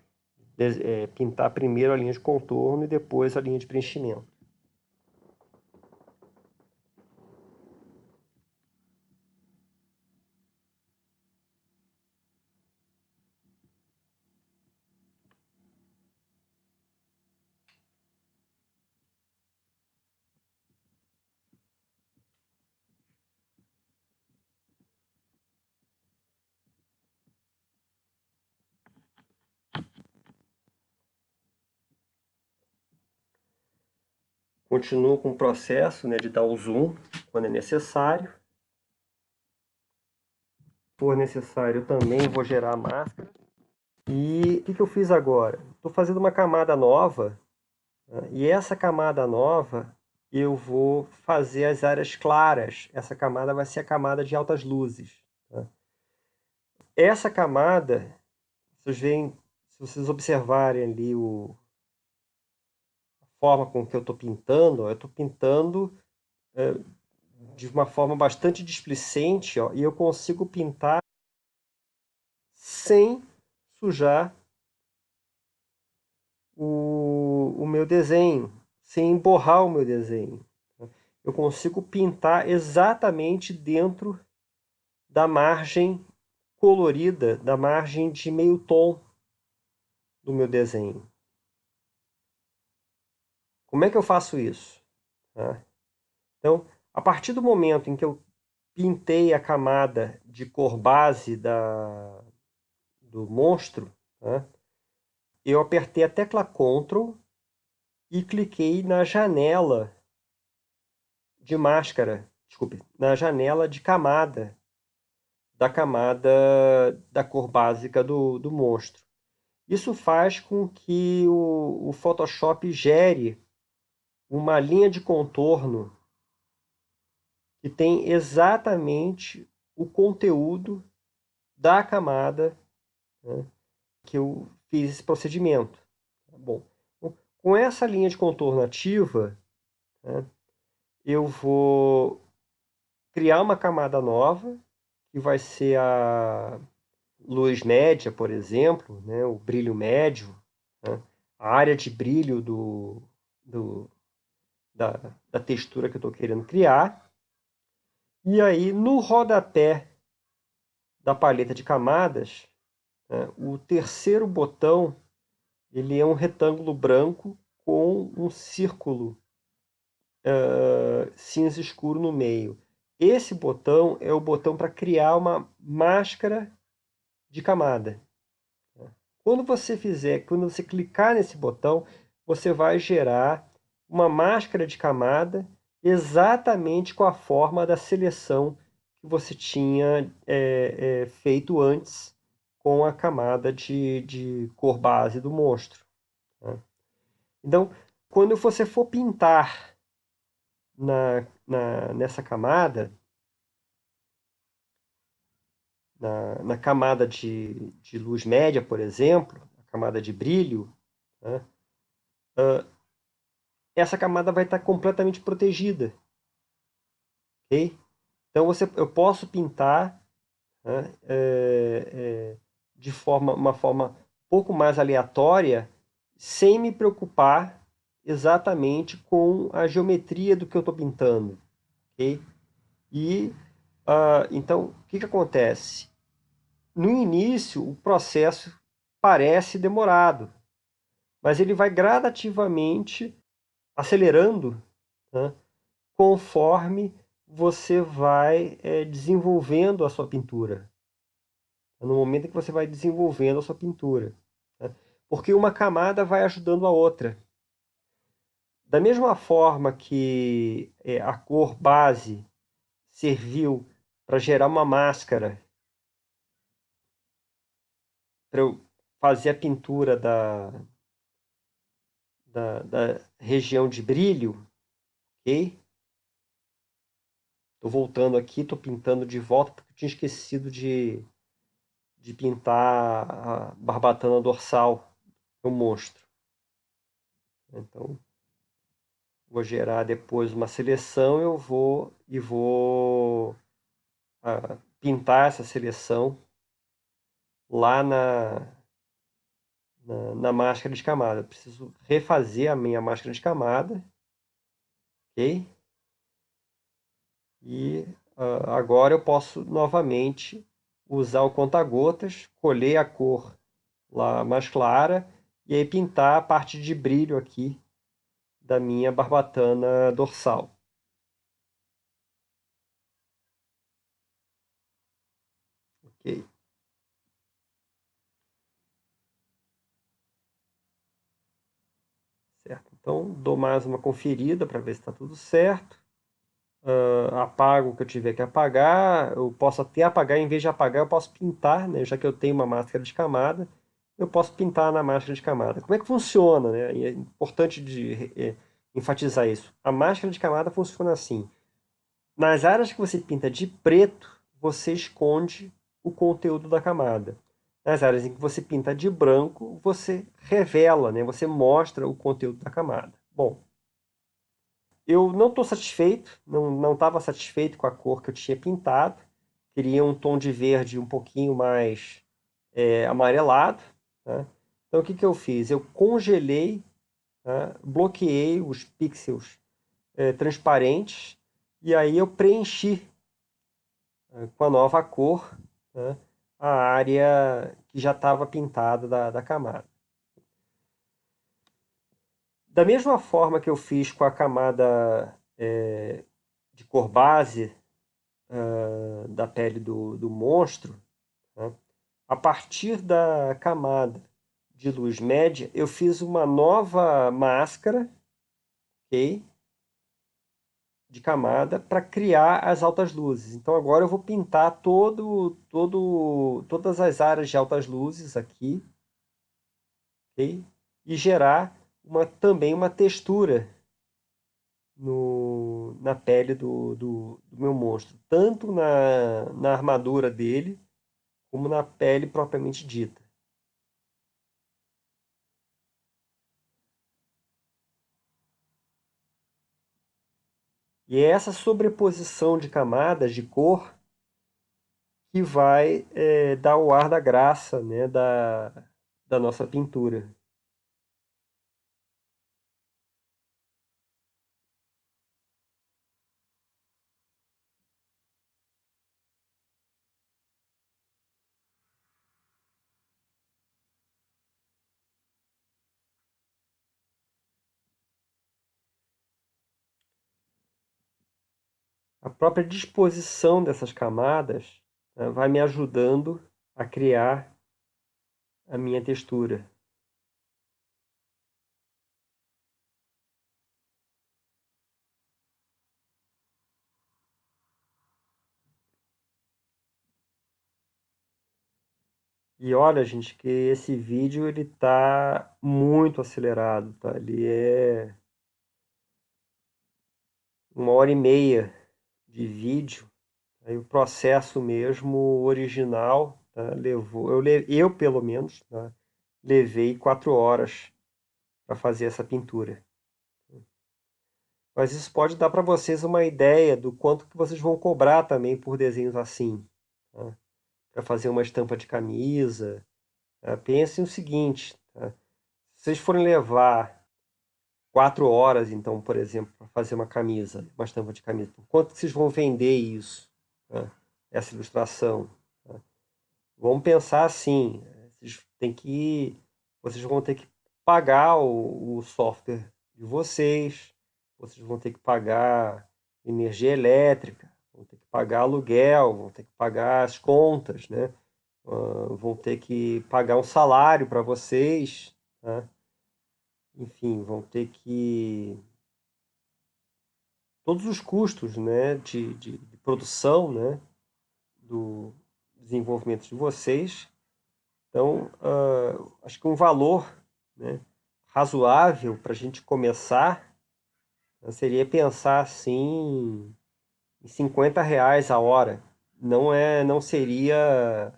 Pintar primeiro a linha de contorno e depois a linha de preenchimento. Continuo com o processo, né, de dar o zoom quando é necessário. Se for necessário, eu também vou gerar a máscara. E o que eu fiz agora? Estou fazendo uma camada nova, E essa camada nova, eu vou fazer as áreas claras. Essa camada vai ser a camada de altas luzes. Tá? Essa camada, vocês veem, se vocês observarem ali a forma com que eu estou pintando, ó, eu estou pintando de uma forma bastante displicente, ó, e eu consigo pintar sem sujar o meu desenho, sem borrar o meu desenho. Eu consigo pintar exatamente dentro da margem colorida, da margem de meio tom do meu desenho. Como é que eu faço isso? Tá? Então, a partir do momento em que eu pintei a camada de cor base do monstro, tá? Eu apertei a tecla Ctrl e cliquei na janela de máscara, desculpe, na janela de camada, da camada da cor básica do monstro. Isso faz com que o Photoshop gere uma linha de contorno que tem exatamente o conteúdo da camada, né, que eu fiz esse procedimento. Bom, com essa linha de contorno ativa, né, eu vou criar uma camada nova, que vai ser a luz média, por exemplo, né, o brilho médio, né, a área de brilho do, da, da textura que eu estou querendo criar. E aí, no rodapé da paleta de camadas, né, o terceiro botão ele é um retângulo branco com um círculo cinza escuro no meio. Esse botão é o botão para criar uma máscara de camada. Quando você clicar nesse botão, você vai gerar uma máscara de camada exatamente com a forma da seleção que você tinha feito antes com a camada de cor base do monstro. Tá? Então, quando você for pintar nessa camada, na camada de luz média, por exemplo, a camada de brilho, né, essa camada vai estar completamente protegida. Okay? Então eu posso pintar, né, de uma forma um pouco mais aleatória, sem me preocupar exatamente com a geometria do que eu estou pintando. Okay? E então, o que acontece? No início, o processo parece demorado, mas ele vai gradativamente acelerando, né, conforme você vai desenvolvendo a sua pintura. No momento em que você vai desenvolvendo a sua pintura. Né? Porque uma camada vai ajudando a outra. Da mesma forma que a cor base serviu para gerar uma máscara, para eu fazer a pintura da região de brilho, ok? Estou voltando aqui, estou pintando de volta porque eu tinha esquecido de pintar a barbatana dorsal do monstro. Então, vou gerar depois uma seleção, eu vou pintar essa seleção lá na máscara de camada. Eu preciso refazer a minha máscara de camada, ok? E agora eu posso novamente usar o conta-gotas, escolher a cor lá mais clara e aí pintar a parte de brilho aqui da minha barbatana dorsal. Ok. Certo. Então dou mais uma conferida para ver se está tudo certo. Apago o que eu tiver que apagar. Eu posso até apagar, em vez de apagar, eu posso pintar, né? Já que eu tenho uma máscara de camada, eu posso pintar na máscara de camada. Como é que funciona, né? E é importante enfatizar isso. A máscara de camada funciona assim. Nas áreas que você pinta de preto, você esconde o conteúdo da camada. Nas áreas em que você pinta de branco, você revela, né? Você mostra o conteúdo da camada. Bom, eu não estou satisfeito, não estava satisfeito com a cor que eu tinha pintado. Queria um tom de verde um pouquinho mais amarelado. Tá? Então o que eu fiz? Eu congelei, tá? Bloqueei os pixels transparentes e aí eu preenchi com a nova cor, tá? A área que já estava pintada da camada. Da mesma forma que eu fiz com a camada de cor base da pele do monstro, tá? A partir da camada de luz média, eu fiz uma nova máscara, ok? De camada para criar as altas luzes. Então agora eu vou pintar todas as áreas de altas luzes aqui, ok? E gerar também uma textura na pele do meu monstro, tanto na armadura dele, como na pele propriamente dita. E é essa sobreposição de camadas de cor que vai dar o ar da graça, né, da nossa pintura. A própria disposição dessas camadas, né, vai me ajudando a criar a minha textura. E olha, gente, que esse vídeo ele tá muito acelerado, tá? Ele é 1 hora e meia de vídeo. Aí o processo mesmo original, tá? Eu pelo menos, tá? Levei 4 horas para fazer essa pintura. Mas isso pode dar para vocês uma ideia do quanto que vocês vão cobrar também por desenhos assim, tá? Para fazer uma estampa de camisa. Tá? Pensem o seguinte, tá? Se vocês forem levar 4 horas, então, por exemplo, para fazer uma camisa, uma estampa de camisa, por quanto que vocês vão vender isso, tá? Essa ilustração? Tá? Vamos pensar assim, vocês vão ter que pagar o software de vocês vão ter que pagar energia elétrica, vão ter que pagar aluguel, vão ter que pagar as contas, né? Vão ter que pagar um salário para vocês, tá? Enfim, vão ter que todos os custos, né, de produção, né, do desenvolvimento de vocês. Então, acho que um valor, né, razoável para a gente começar, né, seria pensar assim em R$ 50 a hora. Não seria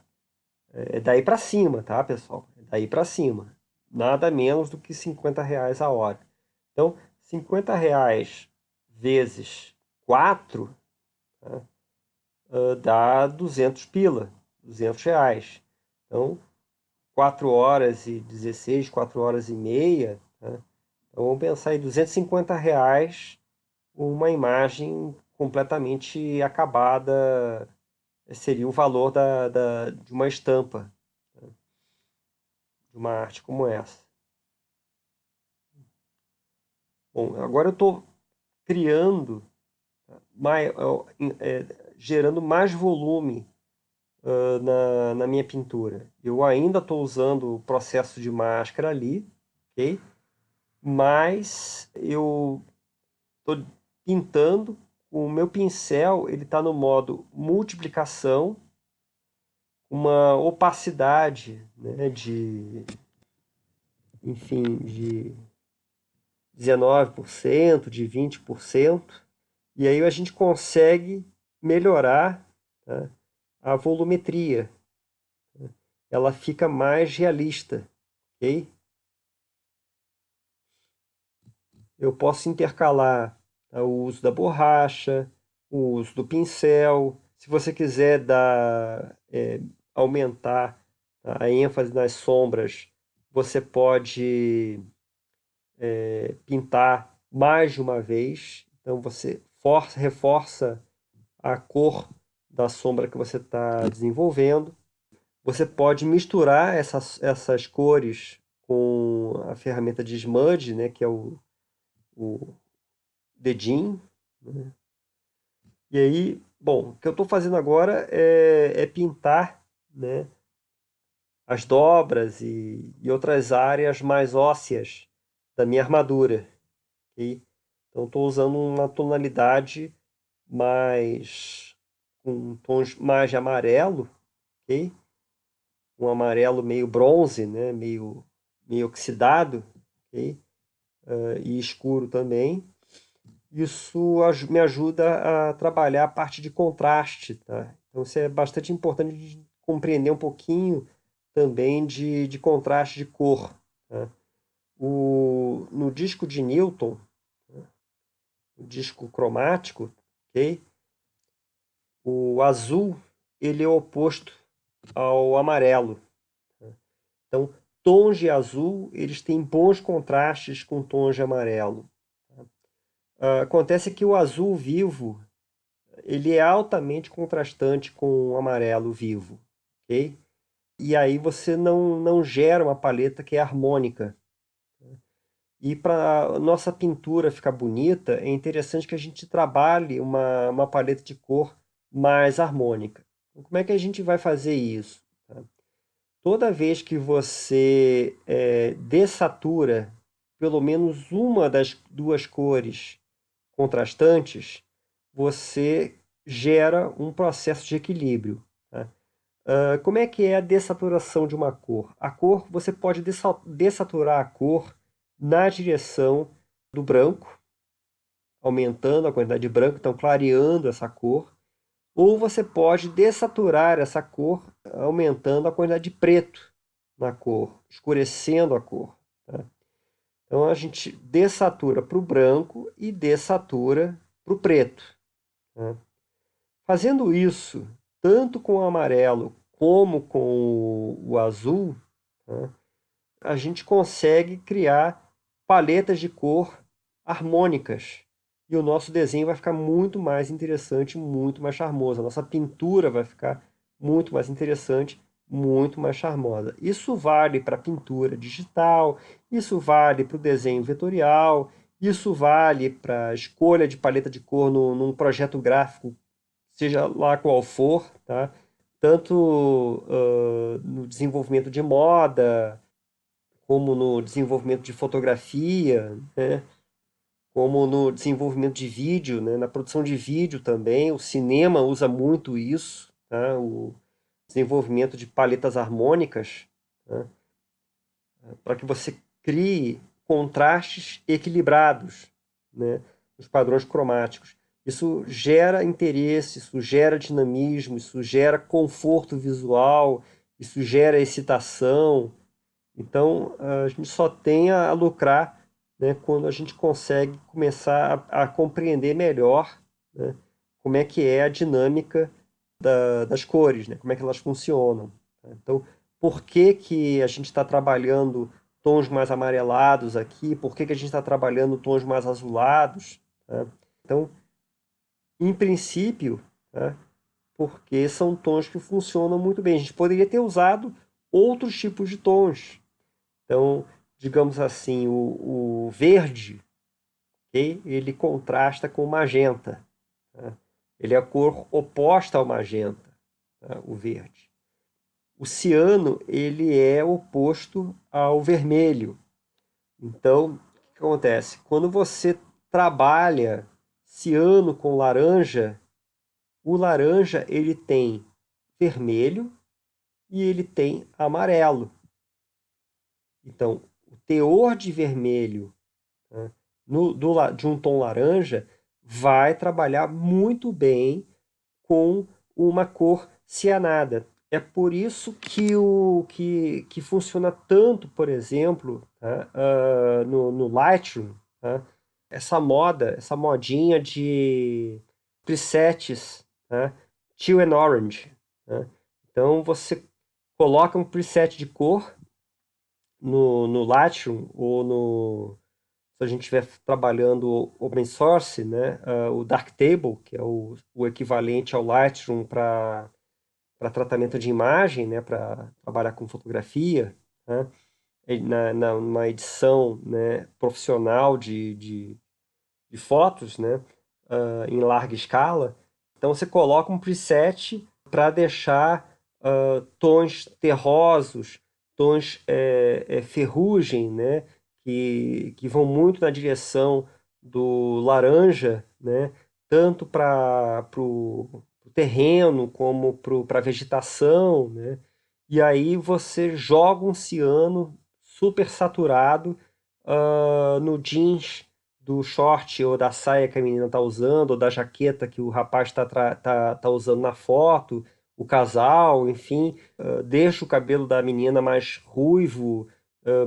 daí para cima, tá, pessoal? É daí para cima. Nada menos do que R$ 50 a hora. Então, R$ 50 vezes 4, tá, dá 200 pila, R$ 200. Então, 4 horas e 16, 4 horas e meia, né? Então vamos pensar em R$ 250 uma imagem completamente acabada seria o valor de uma estampa, né? De uma arte como essa. Bom, agora eu estou criando, mais, gerando mais volume na minha pintura. Eu ainda estou usando o processo de máscara ali, ok? Mas eu estou pintando, o meu pincel ele está no modo multiplicação uma opacidade, né, enfim, de 19%, de 20%, e aí a gente consegue melhorar, tá, a volumetria. Ela fica mais realista, ok? Eu posso intercalar, tá, o uso da borracha, o uso do pincel. Se você quiser aumentar, tá, a ênfase nas sombras, você pode pintar mais de uma vez. Então você reforça a cor da sombra que você está desenvolvendo. Você pode misturar essas cores com a ferramenta de smudge, né, que é o dedinho, né? E aí, bom, o que eu estou fazendo agora é pintar, né, as dobras e outras áreas mais ósseas da minha armadura. Ok? Então, estou usando uma tonalidade mais com tons mais de amarelo, ok? Um amarelo meio bronze, né, meio oxidado, ok? E escuro também. Isso me ajuda a trabalhar a parte de contraste, tá? Então isso é bastante importante de compreender um pouquinho também de contraste de cor, tá? No disco de Newton, o disco cromático, ok? O azul ele é oposto ao amarelo, tá? Então, tons de azul eles têm bons contrastes com tons de amarelo. Acontece que o azul vivo ele é altamente contrastante com o amarelo vivo, ok? E aí você não gera uma paleta que é harmônica. E para nossa pintura ficar bonita, é interessante que a gente trabalhe uma paleta de cor mais harmônica. Então, como é que a gente vai fazer isso? Tá? Toda vez que você dessatura pelo menos uma das duas cores contrastantes, você gera um processo de equilíbrio. Tá? Como é que é a dessaturação de uma cor? A cor, você pode dessaturar a cor na direção do branco, aumentando a quantidade de branco, então clareando essa cor, ou você pode dessaturar essa cor aumentando a quantidade de preto na cor, escurecendo a cor. Tá? Então a gente dessatura para o branco e dessatura para o preto. Tá? Fazendo isso, tanto com o amarelo como com o azul, tá, a gente consegue criar paletas de cor harmônicas. E o nosso desenho vai ficar muito mais interessante, muito mais charmoso. A nossa pintura vai ficar muito mais interessante, muito mais charmosa. Isso vale para a pintura digital, isso vale para o desenho vetorial, isso vale para a escolha de paleta de cor num projeto gráfico, seja lá qual for, tá? Tanto no desenvolvimento de moda, como no desenvolvimento de fotografia, né? Como no desenvolvimento de vídeo, né? Na produção de vídeo também. O cinema usa muito isso, tá? O desenvolvimento de paletas harmônicas, né? Para que você crie contrastes equilibrados, né? Os padrões cromáticos. Isso gera interesse, isso gera dinamismo, isso gera conforto visual, isso gera excitação. Então, a gente só tem a lucrar, né, quando a gente consegue começar a compreender melhor, né, como é que é a dinâmica das cores, né, como é que elas funcionam. Tá? Então, por que que a gente está trabalhando tons mais amarelados aqui? Por que que a gente está trabalhando tons mais azulados? Tá? Então, em princípio, tá, porque são tons que funcionam muito bem. A gente poderia ter usado outros tipos de tons. Então, digamos assim, o verde, okay? Ele contrasta com o magenta. Tá? Ele é a cor oposta ao magenta, tá? O verde. O ciano, ele é oposto ao vermelho. Então, o que acontece? Quando você trabalha ciano com laranja, o laranja ele tem vermelho, e ele tem amarelo. Então, o teor de vermelho, né, de um tom laranja vai trabalhar muito bem com uma cor cianada. É por isso que funciona tanto, por exemplo, tá, no Lightroom, tá, essa modinha de presets, tá, teal and orange. Tá. Então você coloca um preset de cor no Lightroom ou se a gente estiver trabalhando open source, né, o Darktable, que é o equivalente ao Lightroom para tratamento de imagem, né, para trabalhar com fotografia, né, numa edição, né, profissional de fotos, né, em larga escala. Então você coloca um preset para deixar tons terrosos, tons ferrugem, né, que vão muito na direção do laranja, né, tanto para o terreno como para a vegetação, né, e aí você joga um ciano super saturado no jeans do short ou da saia que a menina tá usando, ou da jaqueta que o rapaz tá usando na foto, o casal, enfim, deixa o cabelo da menina mais ruivo,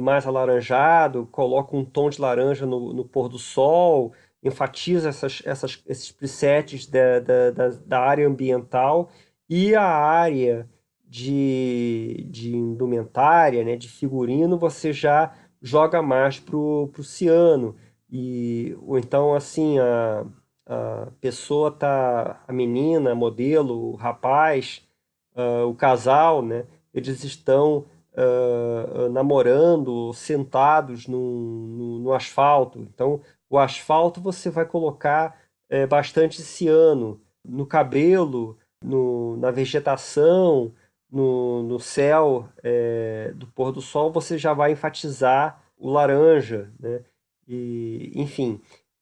mais alaranjado, coloca um tom de laranja no pôr do sol, enfatiza esses presets da área ambiental e a área de indumentária, né, de figurino, você já joga mais pro ciano. Ou então, assim, a pessoa tá, a menina, a modelo, o rapaz, o casal, né? Eles estão namorando, sentados no asfalto. Então, o asfalto você vai colocar bastante ciano no cabelo, na vegetação, no céu do pôr do sol, você já vai enfatizar o laranja, né? E, enfim,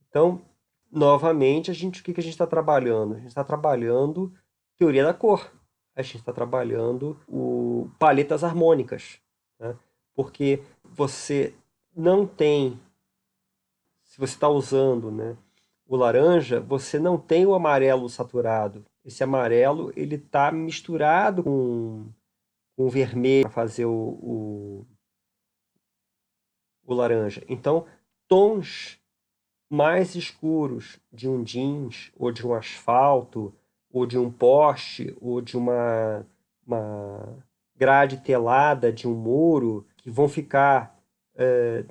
então, novamente, o que a gente está trabalhando? A gente está trabalhando teoria da cor. A gente está trabalhando paletas harmônicas, né? Porque você não tem, se você está usando, né, o laranja, você não tem o amarelo saturado. Esse amarelo ele está misturado com o vermelho para fazer o laranja. Então, tons mais escuros de um jeans, ou de um asfalto, ou de um poste, ou de uma grade telada de um muro, que vão ficar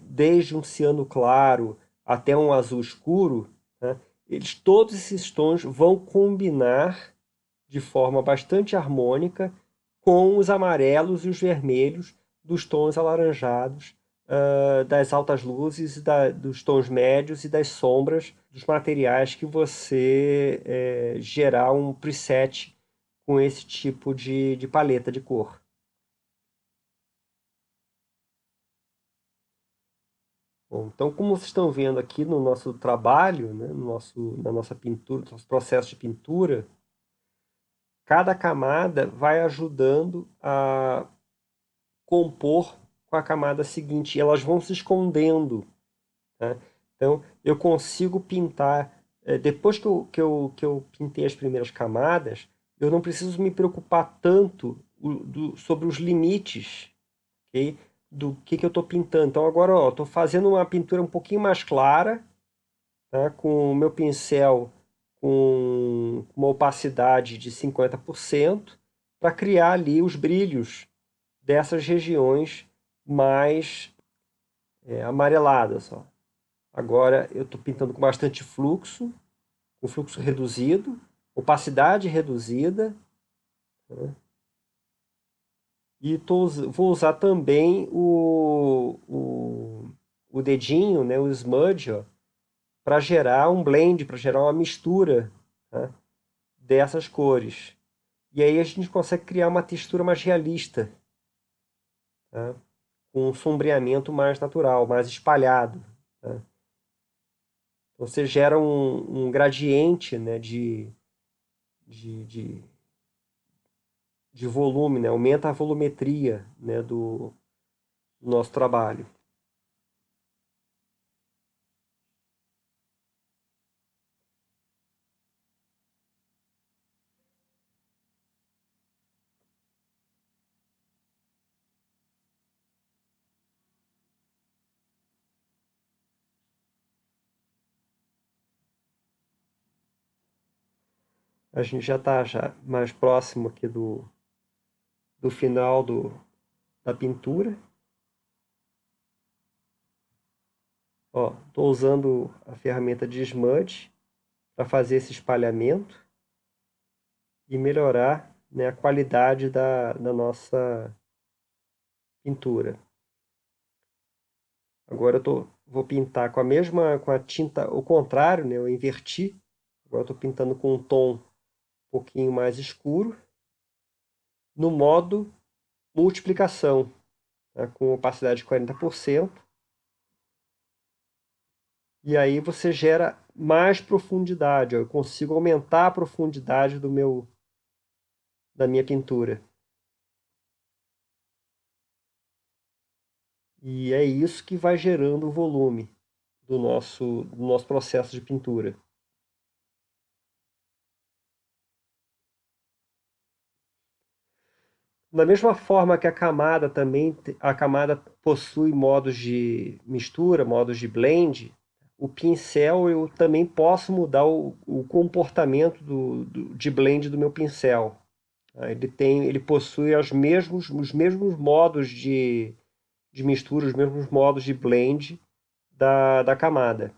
desde um ciano claro até um azul escuro, né? Todos esses tons vão combinar de forma bastante harmônica com os amarelos e os vermelhos dos tons alaranjados, das altas luzes, dos tons médios e das sombras dos materiais que você gerar um preset com esse tipo de paleta de cor. Bom, então, como vocês estão vendo aqui no nosso trabalho, né, na nossa pintura, no nosso processo de pintura, cada camada vai ajudando a compor com a camada seguinte, e elas vão se escondendo, né? Então, eu consigo pintar, depois que eu pintei as primeiras camadas, eu não preciso me preocupar tanto sobre os limites, okay, do que eu estou pintando. Então, agora estou fazendo uma pintura um pouquinho mais clara, tá, com o meu pincel com uma opacidade de 50%, para criar ali os brilhos dessas regiões mais amareladas. Ó. Agora eu estou pintando com bastante fluxo, com fluxo reduzido, opacidade reduzida, né? E vou usar também o dedinho, né, o smudge, para gerar um blend, para gerar uma mistura, né, dessas cores. E aí a gente consegue criar uma textura mais realista, tá? Com um sombreamento mais natural, mais espalhado. Tá? Você gera um gradiente, né, de de volume, né? Aumenta a volumetria, né, do nosso trabalho. A gente já está já mais próximo aqui do final da pintura. Ó, estou usando a ferramenta de smudge para fazer esse espalhamento e melhorar, né, a qualidade da nossa pintura. Agora vou pintar com a tinta ao contrário, né, eu inverti. Agora estou pintando com um tom um pouquinho mais escuro, no modo multiplicação, né, com opacidade de 40%. E aí você gera mais profundidade. Ó, eu consigo aumentar a profundidade da minha pintura. E é isso que vai gerando o volume do nosso processo de pintura. Da mesma forma que a camada possui modos de mistura, modos de blend, o pincel eu também posso mudar o comportamento de blend do meu pincel. Ele possui os mesmos modos de mistura, os mesmos modos de blend da camada.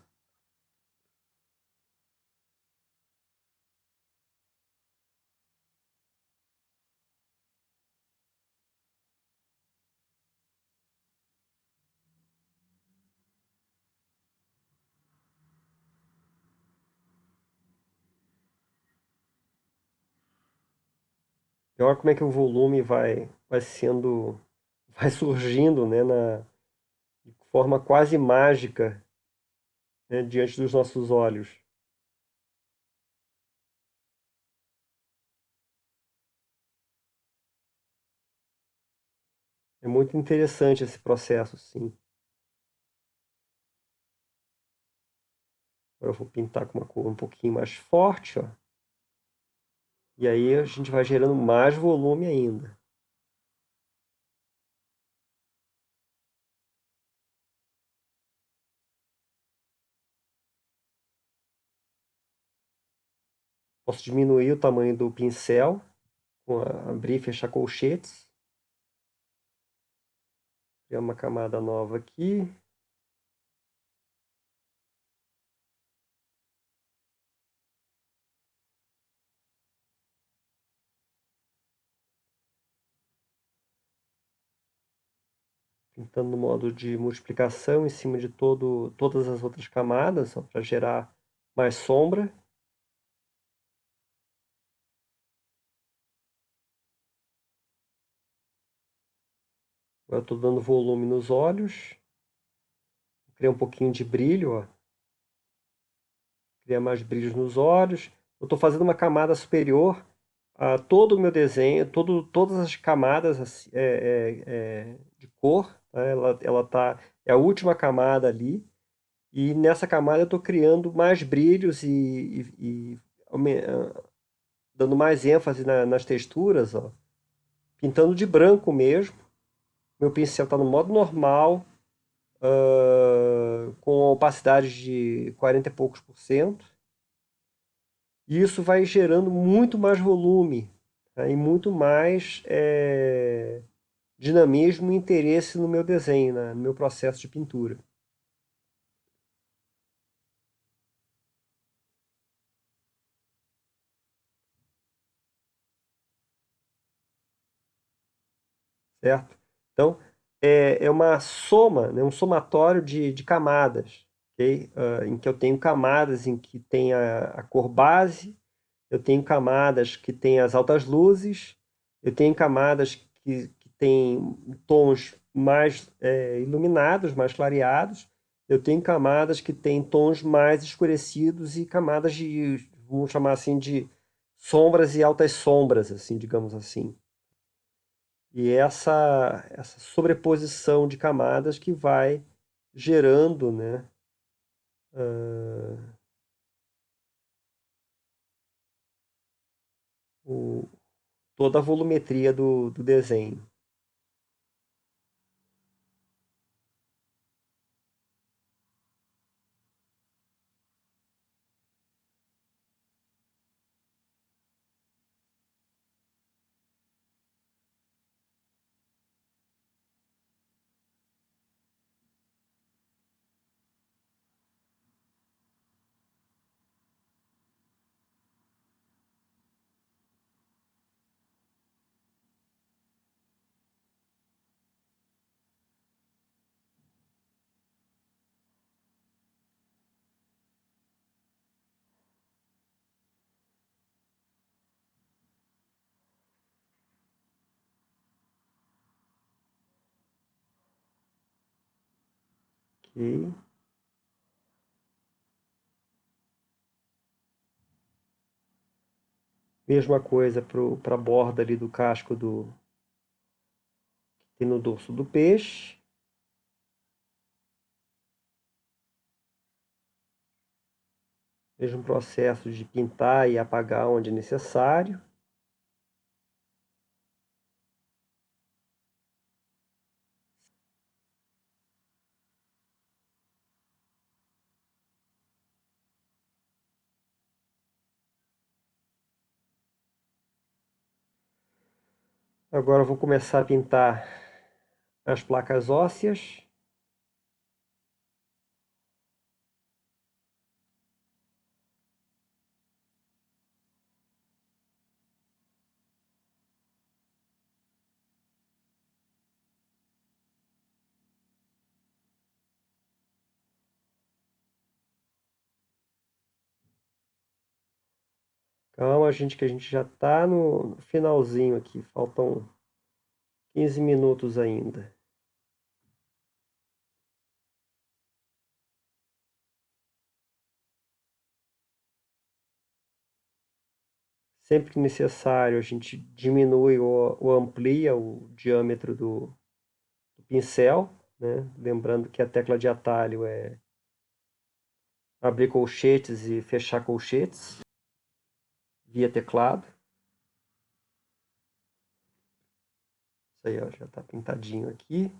E olha como é que o volume vai surgindo, né, de forma quase mágica, né, diante dos nossos olhos. É muito interessante esse processo, sim. Agora eu vou pintar com uma cor um pouquinho mais forte, ó. E aí a gente vai gerando mais volume ainda. Posso diminuir o tamanho do pincel, abrir e fechar colchetes. Criar uma camada nova aqui. Pintando no modo de multiplicação em cima de todas as outras camadas, para gerar mais sombra. Agora estou dando volume nos olhos. Criar um pouquinho de brilho, ó. Criar mais brilhos nos olhos. Eu estou fazendo uma camada superior a todo o meu desenho, todas as camadas assim, de cor. Tá? É a última camada ali. E nessa camada eu estou criando mais brilhos dando mais ênfase nas texturas, ó. Pintando de branco mesmo. Meu pincel está no modo normal, com opacidade de 40 e poucos por cento. E isso vai gerando muito mais volume, tá? E muito mais dinamismo e interesse no meu desenho, né? No meu processo de pintura. Certo? Então, é uma soma, né, um somatório de camadas, ok? Em que eu tenho camadas em que tem a cor base, eu tenho camadas que têm as altas luzes, eu tenho camadas que têm tons mais iluminados, mais clareados, eu tenho camadas que têm tons mais escurecidos e vamos chamar assim, de sombras e altas sombras, assim, digamos assim. E essa sobreposição de camadas que vai gerando, né, ah, o- toda a volumetria do desenho. Ok? Mesma coisa para a borda ali do casco que tem no dorso do peixe. Mesmo processo de pintar e apagar onde necessário. Agora eu vou começar a pintar as placas ósseas. Calma, gente, que a gente já está no finalzinho aqui. Faltam 15 minutos ainda. Sempre que necessário, a gente diminui ou amplia o diâmetro do pincel, né? Lembrando que a tecla de atalho é abrir colchetes e fechar colchetes via teclado. Isso aí, ó, já está pintadinho aqui.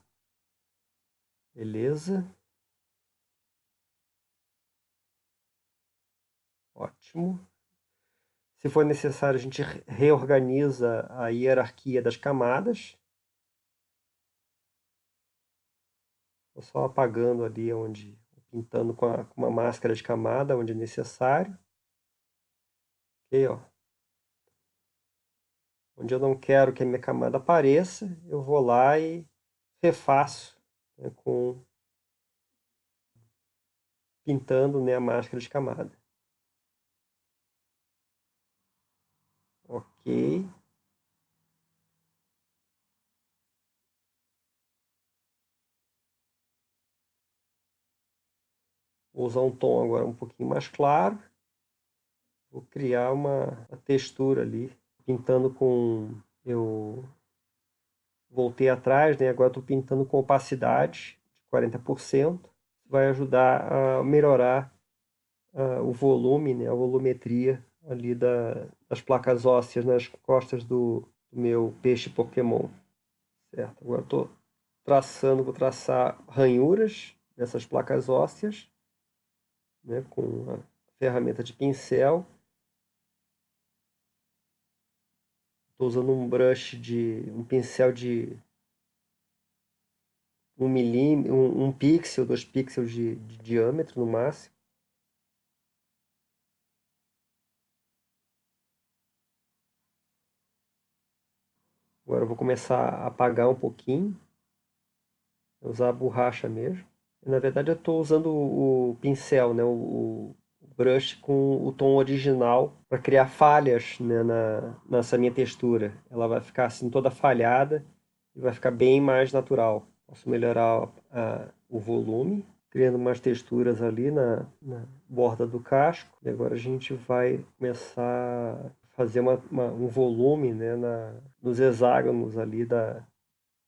Beleza. Ótimo. Se for necessário, a gente reorganiza a hierarquia das camadas. Tô só apagando ali onde, pintando com uma máscara de camada onde é necessário. Ok, ó. Onde eu não quero que a minha camada apareça, eu vou lá e refaço, né, pintando, né, a máscara de camada. Ok. Vou usar um tom agora um pouquinho mais claro. Vou criar uma textura ali, pintando com... Eu voltei atrás, né? Agora estou pintando com opacidade de 40%. Vai ajudar a melhorar o volume, né? A volumetria ali das placas ósseas nas costas do meu peixe Pokémon. Certo? Agora estou traçando, vou traçar ranhuras nessas placas ósseas, né? Com a ferramenta de pincel. Estou usando um pincel de 1 milímetro, 1 pixel, 2 pixels de diâmetro no máximo. Agora eu vou começar a apagar um pouquinho, usar a borracha mesmo. Na verdade eu estou usando o pincel, né, o brush com o tom original para criar falhas, né, nessa minha textura. Ela vai ficar assim toda falhada e vai ficar bem mais natural. Posso melhorar o volume, criando umas texturas ali na borda do casco. E agora a gente vai começar a fazer um volume, né, nos hexágonos ali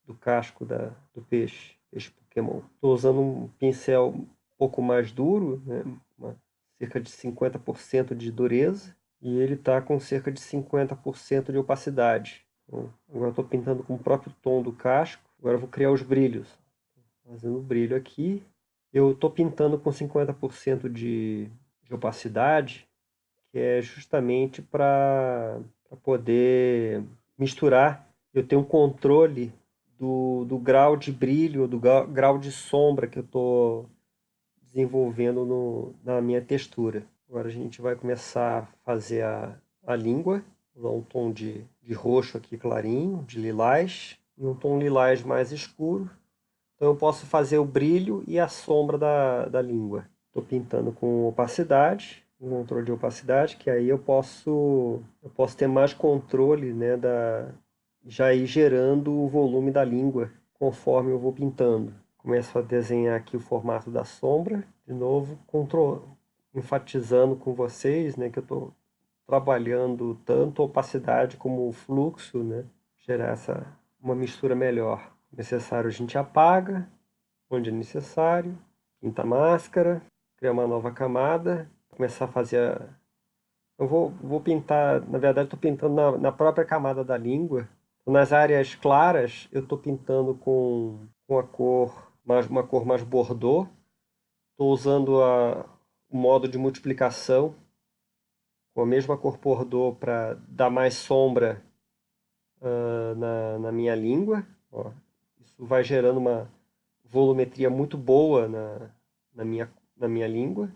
do casco do peixe Pokémon. Estou usando um pincel um pouco mais duro, né, cerca de 50% de dureza, e ele está com cerca de 50% de opacidade. Então, agora estou pintando com o próprio tom do casco, agora eu vou criar os brilhos. Fazendo o brilho aqui. Eu estou pintando com 50% de opacidade, que é justamente para poder misturar. Eu tenho um controle do grau de brilho, do grau de sombra que eu estou desenvolvendo na minha textura. Agora a gente vai começar a fazer a língua. Vou dar um tom de roxo aqui clarinho, de lilás, e um tom lilás mais escuro. Então eu posso fazer o brilho e a sombra da língua. Estou pintando com opacidade, um controle de opacidade, que aí eu posso ter mais controle, né, já ir gerando o volume da língua conforme eu vou pintando. Começo a desenhar aqui o formato da sombra, de novo, enfatizando com vocês, né, que eu estou trabalhando tanto a opacidade como o fluxo, né, gerar uma mistura melhor. Necessário a gente apaga, onde é necessário, pinta a máscara, criar uma nova camada, começar a fazer Eu vou pintar, na verdade estou pintando na própria camada da língua. Nas áreas claras eu estou pintando com uma cor mais bordô. Estou usando o modo de multiplicação com a mesma cor bordô para dar mais sombra na minha língua. Ó, isso vai gerando uma volumetria muito boa na minha língua.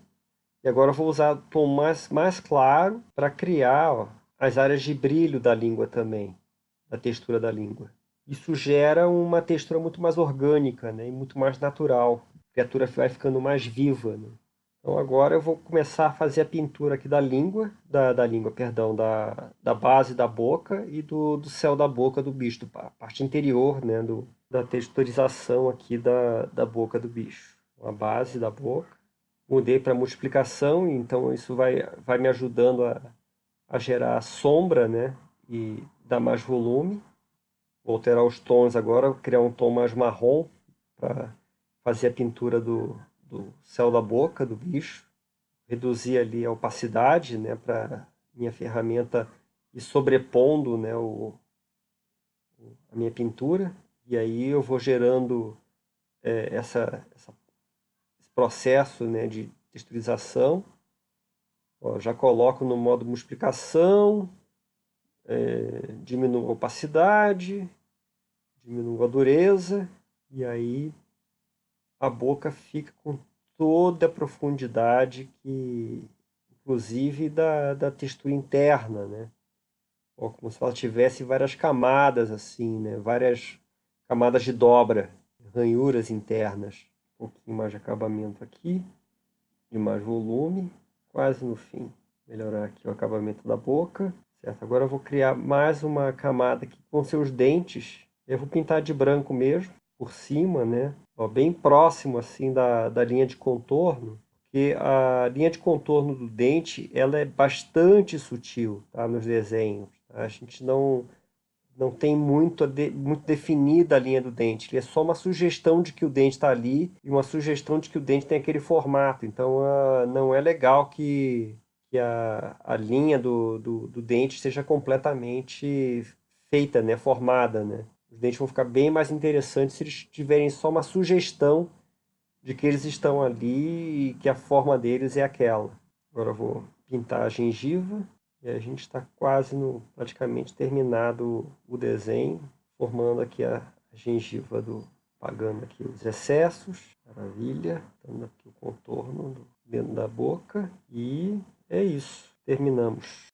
E agora eu vou usar o tom mais claro para criar, ó, as áreas de brilho da língua também, da textura da língua. Isso gera uma textura muito mais orgânica, né, e muito mais natural. A criatura vai ficando mais viva, né? Então agora eu vou começar a fazer a pintura aqui da língua, perdão, da base da boca e do céu da boca do bicho, a parte interior, né, da texturização aqui da boca do bicho. A base da boca. Mudei para multiplicação, então isso vai me ajudando a gerar sombra, né, e dar mais volume. Vou alterar os tons agora, criar um tom mais marrom para fazer a pintura do céu da boca do bicho. Reduzir ali a opacidade, né, para minha ferramenta ir sobrepondo, né, a minha pintura. E aí eu vou gerando esse processo, né, de texturização. Ó, já coloco no modo multiplicação, diminuo a opacidade, diminuo a dureza, e aí a boca fica com toda a profundidade, inclusive da textura interna, né? Ó, como se ela tivesse várias camadas, assim, né? Várias camadas de dobra, ranhuras internas. Um pouquinho mais de acabamento aqui, de mais volume, quase no fim. Melhorar aqui o acabamento da boca, certo? Agora eu vou criar mais uma camada aqui com seus dentes. Eu vou pintar de branco mesmo, por cima, né? Ó, bem próximo assim da linha de contorno, porque a linha de contorno do dente ela é bastante sutil, tá? Nos desenhos. Tá? A gente não tem muito definida a linha do dente. Ele é só uma sugestão de que o dente está ali e uma sugestão de que o dente tem aquele formato. Então, não é legal que a linha do dente seja completamente feita, né, formada, né? Os dentes vão ficar bem mais interessantes se eles tiverem só uma sugestão de que eles estão ali e que a forma deles é aquela. Agora eu vou pintar a gengiva. E a gente está quase praticamente terminado o desenho, formando aqui a gengiva apagando aqui os excessos. Maravilha. Dando aqui o contorno dentro da boca. E é isso. Terminamos.